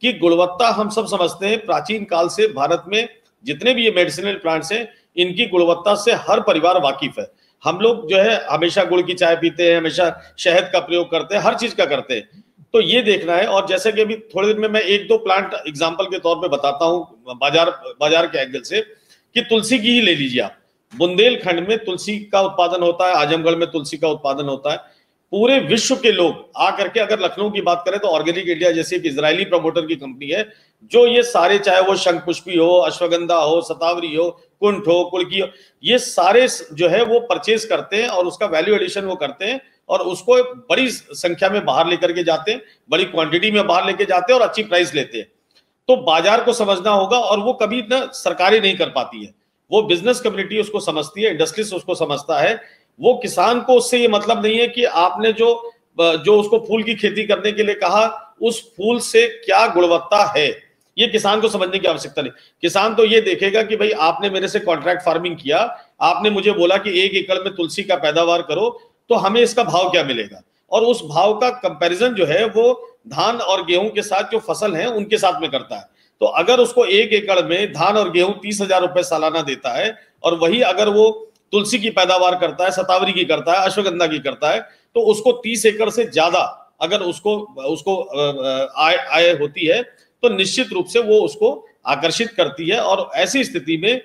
कि गुणवत्ता हम सब समझते हैं, प्राचीन काल से भारत में जितने भी ये मेडिसिनल प्लांट्स हैं इनकी गुणवत्ता से हर परिवार वाकिफ है। हम लोग जो है हमेशा गुड़ की चाय पीते हैं, हमेशा शहद का प्रयोग करते हैं, हर चीज का करते हैं। तो ये देखना है। और जैसे कि अभी थोड़ी देर में मैं 1-2 प्लांट एग्जांपल के तौर पे बताता हूं बाजार के एंगल से, कि तुलसी की ही ले लीजिए आप। बुंदेलखंड में तुलसी का उत्पादन होता है, आजमगढ़ में तुलसी का उत्पादन होता है। पूरे विश्व के लोग आकर के, अगर लखनऊ की बात करें तो ऑर्गेनिक इंडिया जैसी एक इजरायली प्रमोटर की कंपनी है जो ये सारे, चाहे वो शंख पुष्पी हो, अश्वगंधा हो, शतावरी हो, कुंठ हो, कुल्की हो, ये सारे जो है वो परचेज करते हैं और उसका वैल्यू एडिशन वो करते हैं और उसको बड़ी संख्या में बाहर लेकर के जाते हैं, बड़ी क्वांटिटी में बाहर लेके जाते हैं और अच्छी प्राइस लेते हैं। तो बाजार को समझना होगा और वो कभी ना सरकारें नहीं कर पाती है, वो बिजनेस कम्युनिटी उसको समझती है, इंडस्ट्रीज उसको समझता है। वो किसान को उससे ये मतलब नहीं है कि आपने जो उसको फूल की खेती करने के लिए कहा, उस फूल से क्या गुणवत्ता है, ये किसान को समझने की आवश्यकता नहीं। किसान तो ये देखेगा कि भाई आपने मेरे से कॉन्ट्रैक्ट फार्मिंग किया, आपने मुझे बोला कि 1 एकड़ में तुलसी का पैदावार करो, तो हमें इसका भाव क्या मिलेगा। और उस भाव का कंपैरिजन जो है वो धान और गेहूं के साथ जो फसल है उनके साथ में करता है। तो अगर उसको 1 एकड़ में धान और गेहूं 30,000 रुपए सालाना देता है और वही अगर वो तुलसी की पैदावार करता है, शतावरी की करता है, अश्वगंधा की करता है, तो उसको 30 एकड़ से ज्यादा अगर उसको आय होती है तो निश्चित रूप से वो उसको आकर्षित करती है। और ऐसी स्थिति में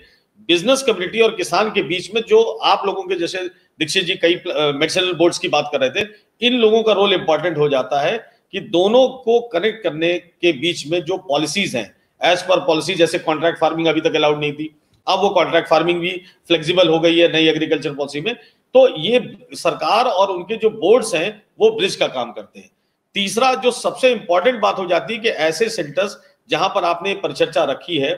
बिजनेस कम्युनिटी और किसान के बीच में, जो आप लोगों के जैसे दीक्षित जी कई मेडिसिनल बोर्ड्स की बात कर रहे थे, इन लोगों का रोल इंपॉर्टेंट हो जाता है कि दोनों को कनेक्ट करने के बीच में जो पॉलिसीज हैं, एज पर पॉलिसी, जैसे कॉन्ट्रैक्ट फार्मिंग अभी तक अलाउड नहीं थी, अब वो कॉन्ट्रैक्ट फार्मिंग भी फ्लेक्सिबल हो गई है नई एग्रीकल्चर पॉलिसी में। तो ये सरकार और उनके जो बोर्ड्स हैं वो ब्रिज का काम करते हैं। तीसरा जो सबसे इंपॉर्टेंट बात हो जाती है कि ऐसे सेंटर्स जहां पर आपने परिचर्चा रखी है,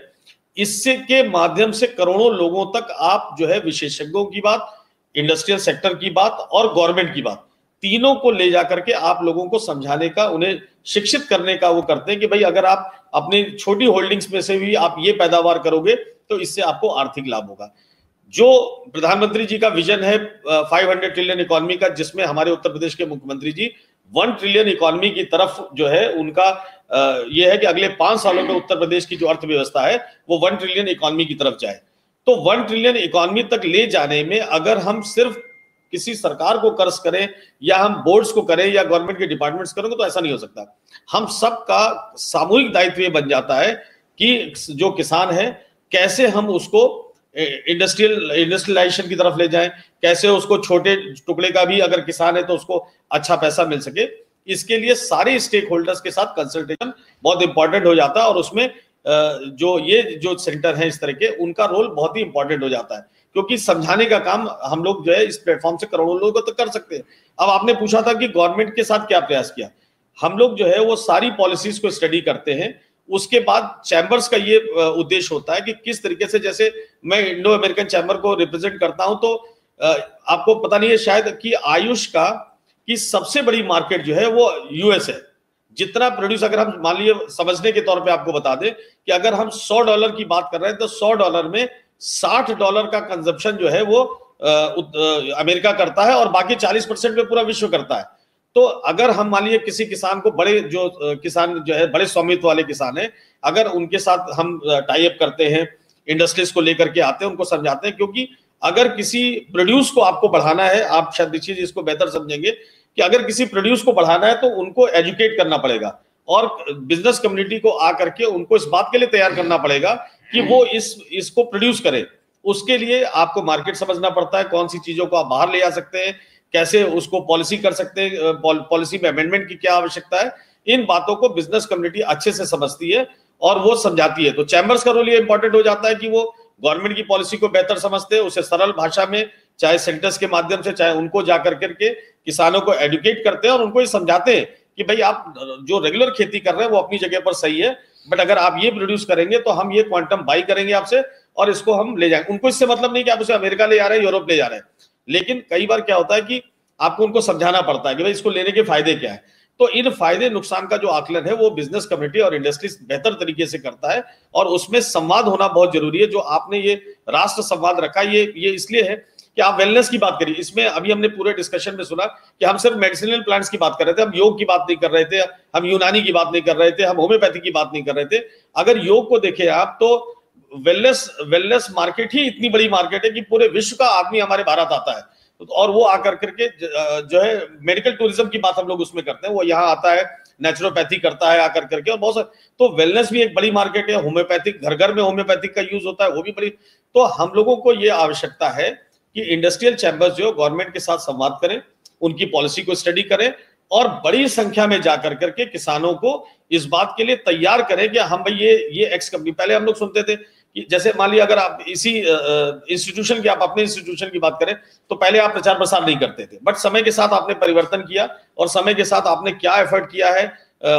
इससे के माध्यम से करोड़ों लोगों तक आप जो है विशेषज्ञों की बात, इंडस्ट्रियल सेक्टर की बात और गवर्नमेंट की बात, तीनों को ले जाकर के आप लोगों को समझाने का, उन्हें शिक्षित करने का वो करते हैं कि भाई अगर आप अपनी छोटी होल्डिंग्स में से भी आप ये पैदावार करोगे तो इससे आपको आर्थिक लाभ होगा। जो प्रधानमंत्री जी का विजन है 500 ट्रिलियन इकोनॉमी का, जिसमें हमारे उत्तर प्रदेश के मुख्यमंत्री जी 1 ट्रिलियन इकोनॉमी की तरफ जो है उनका ये है कि अगले 5 सालों में उत्तर प्रदेश की जो अर्थव्यवस्था है वो 1 ट्रिलियन इकोनॉमी की तरफ जाए। तो 1 ट्रिलियन इकोनॉमी तक ले जाने में अगर हम सिर्फ किसी सरकार को कर्ज करें या हम बोर्ड्स को करें या गवर्नमेंट के डिपार्टमेंट्स करेंगे तो ऐसा नहीं हो सकता। हम सबका सामूहिक दायित्व ये बन जाता है कि जो किसान है कैसे हम उसको इंडस्ट्रियलाइजेशन की तरफ ले जाएं, कैसे उसको छोटे टुकड़े का भी अगर किसान है तो उसको अच्छा पैसा मिल सके। इसके लिए सारे स्टेक होल्डर्स के साथ कंसल्टेशन बहुत इंपॉर्टेंट हो जाता है और उसमें जो सेंटर है इस तरह के, उनका रोल बहुत ही इंपॉर्टेंट हो जाता है, क्योंकि समझाने का काम हम लोग जो है इस प्लेटफॉर्म से करोड़ों लोगों को तो कर सकते हैं। अब आपने पूछा था कि गवर्नमेंट के साथ क्या प्रयास किया, हम लोग जो है वो सारी पॉलिसीज को स्टडी करते हैं। उसके बाद चैम्बर्स का ये उद्देश्य होता है कि किस तरीके से, जैसे मैं इंडो अमेरिकन चैम्बर को रिप्रेजेंट करता हूं, तो आपको पता नहीं है शायद कि आयुष की सबसे बड़ी मार्केट जो है वो यूएस है। जितना प्रोड्यूस, अगर हम मान लीजिए समझने के तौर पे आपको बता दें कि अगर हम $100 की बात कर रहे हैं तो $100 में $60 का कंजप्शन जो है वो अमेरिका करता है और बाकी 40% में पूरा विश्व करता है। तो अगर हम मान लीजिए किसी किसान को, बड़े जो किसान जो है बड़े स्वामित्व वाले किसान है, अगर उनके साथ हम टाई अप करते हैं, इंडस्ट्रीज को लेकर के आते हैं, उनको समझाते हैं, क्योंकि अगर किसी प्रोड्यूस को आपको बढ़ाना है, आप शायद दीक्षित जी इसको बेहतर समझेंगे कि अगर किसी प्रोड्यूस को बढ़ाना है तो उनको एजुकेट करना पड़ेगा और बिजनेस कम्युनिटी को आकर के उनको इस बात के लिए तैयार करना पड़ेगा कि वो इसको प्रोड्यूस करे। उसके लिए आपको मार्केट समझना पड़ता है, कौन सी चीजों को आप बाहर ले आ सकते हैं, कैसे उसको पॉलिसी कर सकते हैं, पॉलिसी में अमेंडमेंट की क्या आवश्यकता है। इन बातों को बिजनेस कम्युनिटी अच्छे से समझती है और वो समझाती है। तो चैम्बर्स का रोल ये इंपॉर्टेंट हो जाता है कि वो गवर्नमेंट की पॉलिसी को बेहतर समझते हैं, उसे सरल भाषा में चाहे सेंटर्स के माध्यम से चाहे उनको जाकर करके किसानों को एडुकेट करते हैं और उनको ये समझाते हैं कि भाई आप जो रेगुलर खेती कर रहे हैं वो अपनी जगह पर सही है, बट अगर आप ये प्रोड्यूस करेंगे तो हम ये क्वांटम बाई करेंगे आपसे और इसको हम ले जाएंगे। उनको इससे मतलब नहीं कि आप उसे अमेरिका ले जा रहे हैं, यूरोप ले जा रहे हैं, लेकिन कई बार क्या होता है कि आपको उनको समझाना पड़ता है कि भाई इसको लेने के फायदे क्या है। तो इन फायदे नुकसान का जो आकलन है वो बिजनेस कम्युनिटी और इंडस्ट्री बेहतर तरीके से करता है और उसमें संवाद होना बहुत जरूरी है। जो आपने ये राष्ट्र संवाद रखा ये इसलिए है कि आप वेलनेस की बात करिए। इसमें अभी हमने पूरे डिस्कशन में सुना कि हम सिर्फ मेडिसिनल प्लांट्स की बात कर रहे थे, हम योग की बात नहीं कर रहे थे, हम यूनानी की बात नहीं कर रहे थे, हम होम्योपैथी की बात नहीं कर रहे थे। अगर योग को देखें आप तो वेलनेस मार्केट ही इतनी बड़ी मार्केट है कि पूरे विश्व का आदमी हमारे भारत आता है और वो आकर करके जो है मेडिकल टूरिज्म की बात हम लोग उसमें करते हैं, वो यहाँ आता है, नेचुरोपैथी करता है आकर करके और बहुत सारे। तो वेलनेस भी एक बड़ी मार्केट है, होम्योपैथिक घर घर में होम्योपैथिक का यूज होता है वो भी बड़ी। तो हम लोगों को ये आवश्यकता है कि इंडस्ट्रियल चैम्बर्स जो गवर्नमेंट के साथ संवाद करें, उनकी पॉलिसी को स्टडी करें और बड़ी संख्या में जाकर करके किसानों को इस बात के लिए तैयार करें कि हम भाई ये एक्स कंपनी। पहले हम लोग सुनते थे कि जैसे मान लिया अगर आप इसी इंस्टीट्यूशन की, आप अपने इंस्टीट्यूशन की बात करें तो पहले आप प्रचार प्रसार नहीं करते थे, बट समय के साथ आपने परिवर्तन किया और समय के साथ आपने क्या एफर्ट किया है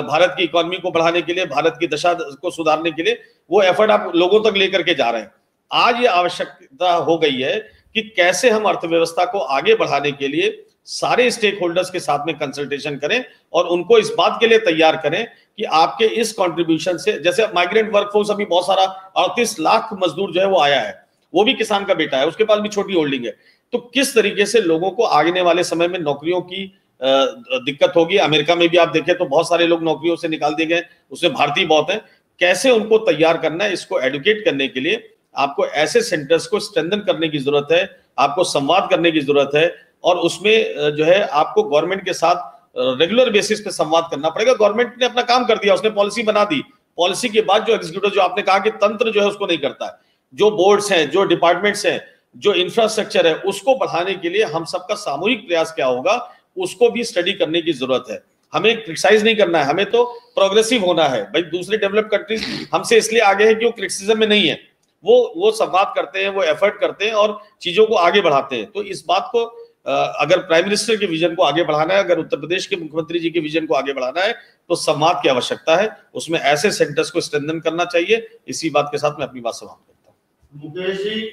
भारत की इकोनॉमी को बढ़ाने के लिए, भारत की दशा को सुधारने के लिए, वो एफर्ट आप लोगों तक लेकर के जा रहे हैं। आज ये आवश्यकता हो गई है कि कैसे हम अर्थव्यवस्था को आगे बढ़ाने के लिए सारे स्टेक होल्डर्स के साथ में कंसल्टेशन करें और उनको इस बात के लिए तैयार करें कि आपके इस कंट्रीब्यूशन से, जैसे माइग्रेंट वर्कफोर्स अभी बहुत सारा 38 लाख मजदूर जो है वो आया है, वो भी किसान का बेटा है, उसके पास भी छोटी होल्डिंग है। तो किस तरीके से लोगों को आने वाले समय में नौकरियों की दिक्कत होगी। अमेरिका में भी आप देखें तो बहुत सारे लोग नौकरियों से निकाल दिए गए, उसमें भारतीय बहुत है। कैसे उनको तैयार करना है, इसको एडुकेट करने के लिए आपको ऐसे सेंटर्स को स्ट्रेंथन करने की जरूरत है, आपको संवाद करने की जरूरत है और उसमें जो है आपको गवर्नमेंट के साथ रेगुलर बेसिस पे संवाद करना पड़ेगा। गवर्नमेंट ने अपना काम कर दिया, उसने पॉलिसी बना दी, पॉलिसी के बाद जो एग्जीक्यूटिव, जो आपने कहा कि तंत्र जो है उसको नहीं करता है, जो बोर्ड्स हैं, जो डिपार्टमेंट्स हैं, जो इंफ्रास्ट्रक्चर है, उसको बढ़ाने के लिए हम सबका सामूहिक प्रयास क्या होगा उसको भी स्टडी करने की जरूरत है। हमें क्रिटिसाइज नहीं करना है, हमें तो प्रोग्रेसिव होना है। भाई दूसरे डेवलप कंट्रीज हमसे इसलिए आगे है कि वो क्रिटिसिज्म में नहीं है, वो संवाद करते हैं, वो एफर्ट करते हैं और चीजों को आगे बढ़ाते हैं। तो इस बात को अगर प्राइम मिनिस्टर के विजन को आगे बढ़ाना है, अगर उत्तर प्रदेश के मुख्यमंत्री जी के विजन को आगे बढ़ाना है तो संवाद की आवश्यकता है, उसमें ऐसे सेंटर्स को स्ट्रेंथन करना चाहिए। इसी बात के साथ मैं अपनी बात समाप्त करता हूँ। मुकेश जी,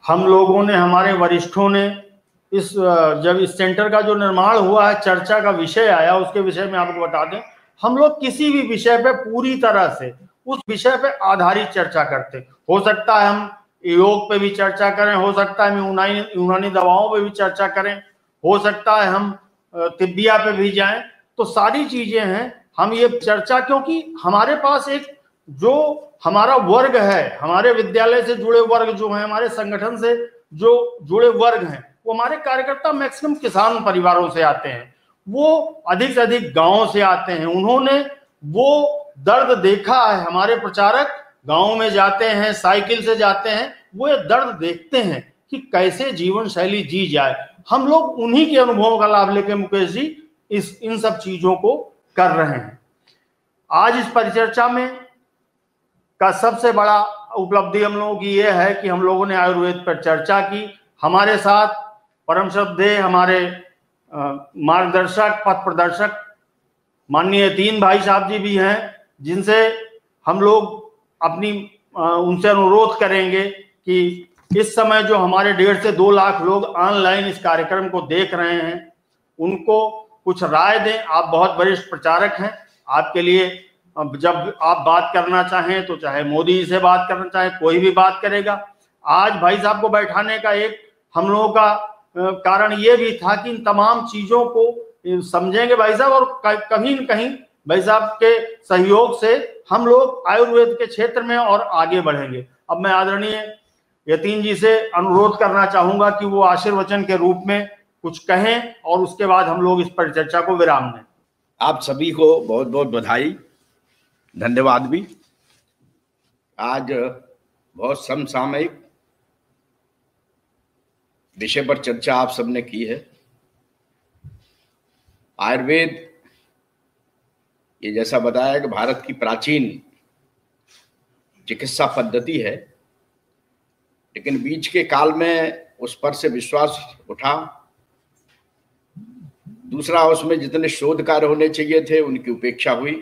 हम लोगों ने, हमारे वरिष्ठों ने जब इस सेंटर का जो निर्माण हुआ है, चर्चा का विषय आया, उसके विषय में आपको बता दें, हम लोग किसी भी विषय पे पूरी तरह से उस विषय पे आधारित चर्चा करते। हो सकता है हम योग पे भी चर्चा करें, हो सकता है हम यूनानी दवाओं पे भी चर्चा करें, हो सकता है हम तिब्बिया पे भी जाएं, तो सारी चीजें हैं। हम ये चर्चा, क्योंकि हमारे पास एक जो हमारा वर्ग है, हमारे विद्यालय से जुड़े वर्ग जो हैं, हमारे संगठन से जो जुड़े वर्ग हैं, वो हमारे कार्यकर्ता मैक्सिमम किसान परिवारों से आते हैं, वो अधिक से अधिक गांवों से आते हैं। उन्होंने वो दर्द देखा है। हमारे प्रचारक गांव में जाते हैं, साइकिल से जाते हैं, वो ये दर्द देखते हैं कि कैसे जीवन शैली जी जाए। हम लोग उन्हीं के अनुभवों का लाभ लेके मुकेश जी इन सब चीजों को कर रहे हैं। आज इस परिचर्चा में का सबसे बड़ा उपलब्धि हम लोगों की ये है कि हम लोगों ने आयुर्वेद पर चर्चा की। हमारे साथ परम श्रद्धेय हमारे मार्गदर्शक, पथ प्रदर्शक माननीय तीन भाई साहब जी भी हैं, जिनसे हम लोग उनसे अनुरोध करेंगे कि इस समय जो हमारे 1.5 से 2 लाख लोग ऑनलाइन इस कार्यक्रम को देख रहे हैं, उनको कुछ राय दें। आप बहुत वरिष्ठ प्रचारक हैं, आपके लिए जब आप बात करना चाहें तो चाहे मोदी जी से बात करना चाहे, कोई भी बात करेगा। आज भाई साहब को बैठाने का एक हम लोगों का कारण ये भी था कि इन तमाम चीजों को समझेंगे भाई साहब, और कहीं न कहीं भाई साहब के सहयोग से हम लोग आयुर्वेद के क्षेत्र में और आगे बढ़ेंगे। अब मैं आदरणीय यतीन जी से अनुरोध करना चाहूंगा कि वो आशीर्वचन के रूप में कुछ कहें और उसके बाद हम लोग इस परिचर्चा को विराम दें। आप सभी को बहुत बहुत बधाई, धन्यवाद भी। आज बहुत समसामयिक विषय पर चर्चा आप सबने की है। आयुर्वेद, ये जैसा बताया कि भारत की प्राचीन चिकित्सा पद्धति है, लेकिन बीच के काल में उस पर से विश्वास उठा। दूसरा, उसमें जितने शोध कार्य होने चाहिए थे उनकी उपेक्षा हुई।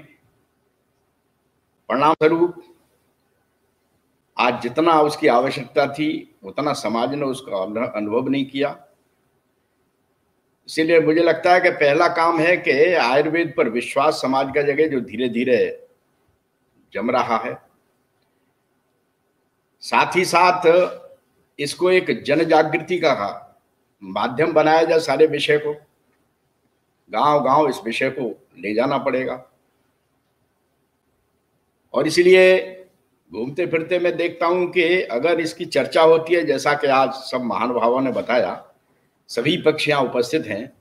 परिणाम स्वरूप आज जितना उसकी आवश्यकता थी उतना समाज ने उसका अनुभव नहीं किया। इसीलिए मुझे लगता है कि पहला काम है कि आयुर्वेद पर विश्वास समाज का जगह, जो धीरे धीरे जम रहा है। साथ ही साथ इसको एक जन जागृति का माध्यम बनाया जाए। सारे विषय को गांव गांव इस विषय को ले जाना पड़ेगा। और इसलिए घूमते फिरते मैं देखता हूं कि अगर इसकी चर्चा होती है, जैसा कि आज सब महानुभावों ने बताया, सभी पक्ष यहाँ उपस्थित हैं,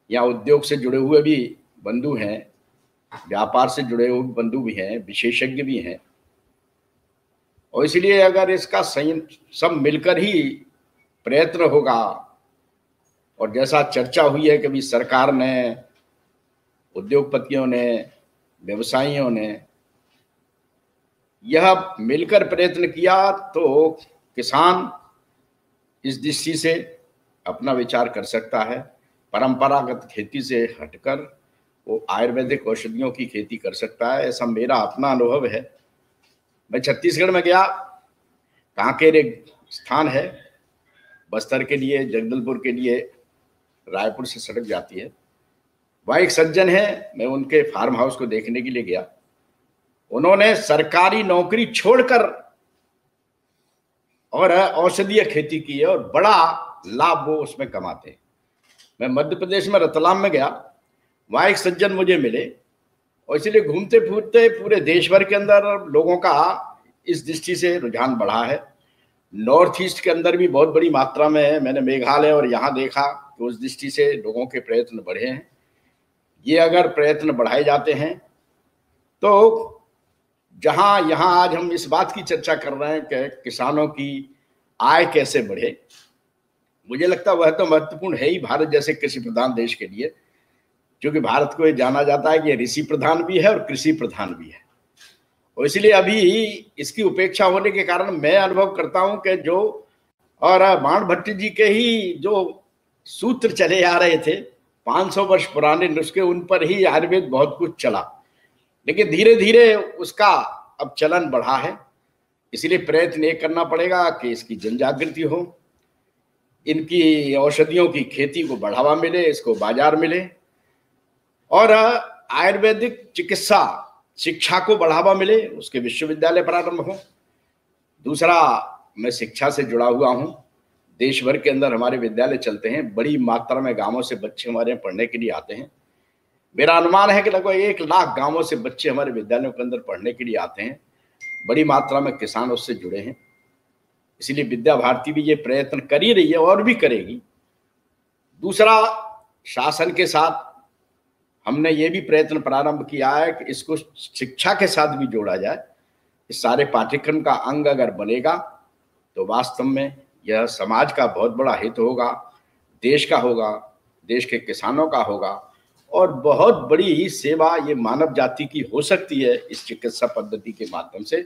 यहाँ उद्योग से जुड़े हुए भी बंधु हैं, व्यापार से जुड़े हुए बंधु भी हैं, विशेषज्ञ भी हैं। और इसलिए अगर इसका सब मिलकर ही प्रयत्न होगा, और जैसा चर्चा हुई है कि भी सरकार ने, उद्योगपतियों ने, व्यवसायियों ने यह मिलकर प्रयत्न किया, तो किसान इस दृष्टि से अपना विचार कर सकता है। परंपरागत खेती से हटकर वो आयुर्वेदिक औषधियों की खेती कर सकता है। ऐसा मेरा अपना अनुभव है। मैं छत्तीसगढ़ में गया, कांकेर एक स्थान है बस्तर के लिए, जगदलपुर के लिए रायपुर से सड़क जाती है। वहाँ एक सज्जन है, मैं उनके फार्म हाउस को देखने के लिए गया। उन्होंने सरकारी नौकरी छोड़कर और औषधीय खेती की है, और बड़ा लाभ वो उसमें कमाते हैं। मैं मध्य प्रदेश में रतलाम में गया, वहाँ एक सज्जन मुझे मिले, और इसलिए घूमते फिरते पूरे देश भर के अंदर लोगों का इस दृष्टि से रुझान बढ़ा है। नॉर्थ ईस्ट के अंदर भी बहुत बड़ी मात्रा में है। मैंने मेघालय और यहाँ देखा कि उस दृष्टि से लोगों के प्रयत्न बढ़े हैं। ये अगर प्रयत्न बढ़ाए जाते हैं तो जहाँ यहाँ आज हम इस बात की चर्चा कर रहे हैं कि किसानों की आय कैसे बढ़े, मुझे लगता है वह तो महत्वपूर्ण है ही भारत जैसे कृषि प्रधान देश के लिए, क्योंकि भारत को ये जाना जाता है कि ऋषि प्रधान भी है और कृषि प्रधान भी है। और इसलिए अभी इसकी उपेक्षा होने के कारण मैं अनुभव करता हूं कि जो और बाण भट्ट जी के ही जो सूत्र चले आ रहे थे 500 वर्ष पुराने नुस्खे, उन पर ही आयुर्वेद बहुत कुछ चला, लेकिन धीरे धीरे उसका अब चलन बढ़ा है। इसलिए प्रयत्न ये करना पड़ेगा कि इसकी जन जागृति हो, इनकी औषधियों की खेती को बढ़ावा मिले, इसको बाजार मिले, और आयुर्वेदिक चिकित्सा शिक्षा को बढ़ावा मिले, उसके विश्वविद्यालय प्रारंभ हो। दूसरा, मैं शिक्षा से जुड़ा हुआ हूँ। देश भर के अंदर हमारे विद्यालय चलते हैं, बड़ी मात्रा में गांवों से बच्चे हमारे यहाँ पढ़ने के लिए आते हैं। मेरा अनुमान है कि लगभग 1 लाख गांवों से बच्चे हमारे विद्यालयों के अंदर पढ़ने के लिए आते हैं। बड़ी मात्रा में किसान उससे जुड़े हैं। इसलिए विद्या भारती भी ये प्रयत्न कर ही रही है और भी करेगी। दूसरा, शासन के साथ हमने ये भी प्रयत्न प्रारंभ किया है कि इसको शिक्षा के साथ भी जोड़ा जाए। इस सारे पाठ्यक्रम का अंग अगर बनेगा तो वास्तव में यह समाज का बहुत बड़ा हित होगा, देश का होगा, देश के किसानों का होगा, और बहुत बड़ी सेवा ये मानव जाति की हो सकती है इस चिकित्सा पद्धति के माध्यम से,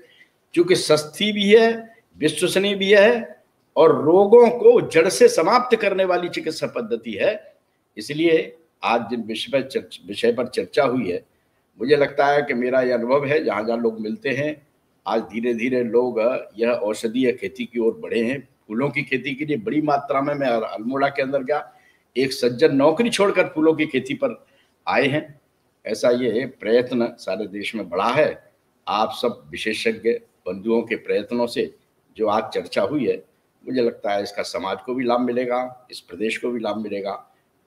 क्योंकि सस्ती भी है, विश्वसनीय भी है, और रोगों को जड़ से समाप्त करने वाली चिकित्सा पद्धति है। इसलिए आज जिन विषय पर चर्चा हुई है, मुझे लगता है कि मेरा यह अनुभव है, जहाँ जहाँ लोग मिलते हैं आज धीरे धीरे लोग यह औषधीय खेती की ओर बढ़े हैं। फूलों की खेती के लिए बड़ी मात्रा में, मैं अल्मोड़ा के अंदर गया, एक सज्जन नौकरी छोड़कर फूलों की खेती पर आए हैं। ऐसा ये प्रयत्न सारे देश में बढ़ा है। आप सब विशेषज्ञ बंधुओं के प्रयत्नों से जो आज चर्चा हुई है, मुझे लगता है इसका समाज को भी लाभ मिलेगा, इस प्रदेश को भी लाभ मिलेगा,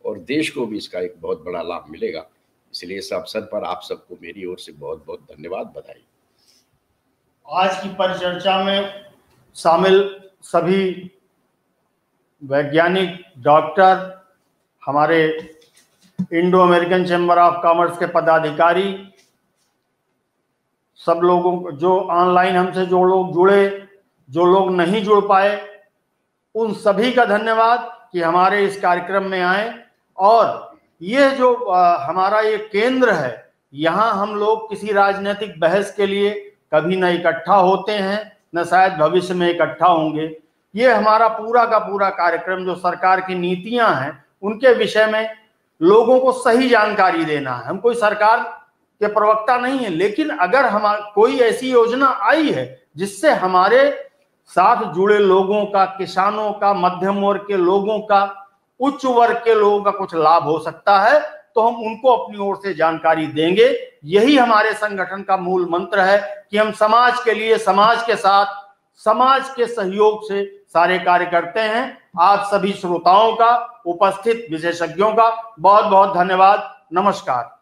और देश को भी इसका एक बहुत बड़ा लाभ मिलेगा। इसलिए इस अवसर पर आप सबको मेरी ओर से बहुत बहुत धन्यवाद, बधाई। आज की परिचर्चा में शामिल सभी वैज्ञानिक, डॉक्टर, हमारे Indo American chamber of commerce के पदाधिकारी, सब लोगों को, जो ऑनलाइन हमसे जो लोग जुड़े, जो लोग नहीं जुड़ पाए, उन सभी का धन्यवाद कि हमारे इस कार्यक्रम में आए। और ये जो हमारा ये केंद्र है, यहाँ हम लोग किसी राजनीतिक बहस के लिए, कभी न इकट्ठा होते हैं, न शायद भविष्य में इकट्ठा होंगे। ये हमारा पूरा का पूरा कार्यक्रम जो सरकार की नीतियां हैं उनके विषय में लोगों को सही जानकारी देना है। हम कोई सरकार के प्रवक्ता नहीं है, लेकिन अगर हम कोई ऐसी योजना आई है जिससे हमारे साथ जुड़े लोगों का, किसानों का, मध्यम वर्ग के लोगों का, उच्च वर्ग के लोगों का कुछ लाभ हो सकता है, तो हम उनको अपनी ओर से जानकारी देंगे। यही हमारे संगठन का मूल मंत्र है कि हम समाज के लिए, समाज के साथ, समाज के सहयोग से सारे कार्य करते हैं। आप सभी श्रोताओं का, उपस्थित विशेषज्ञों का बहुत बहुत धन्यवाद। नमस्कार।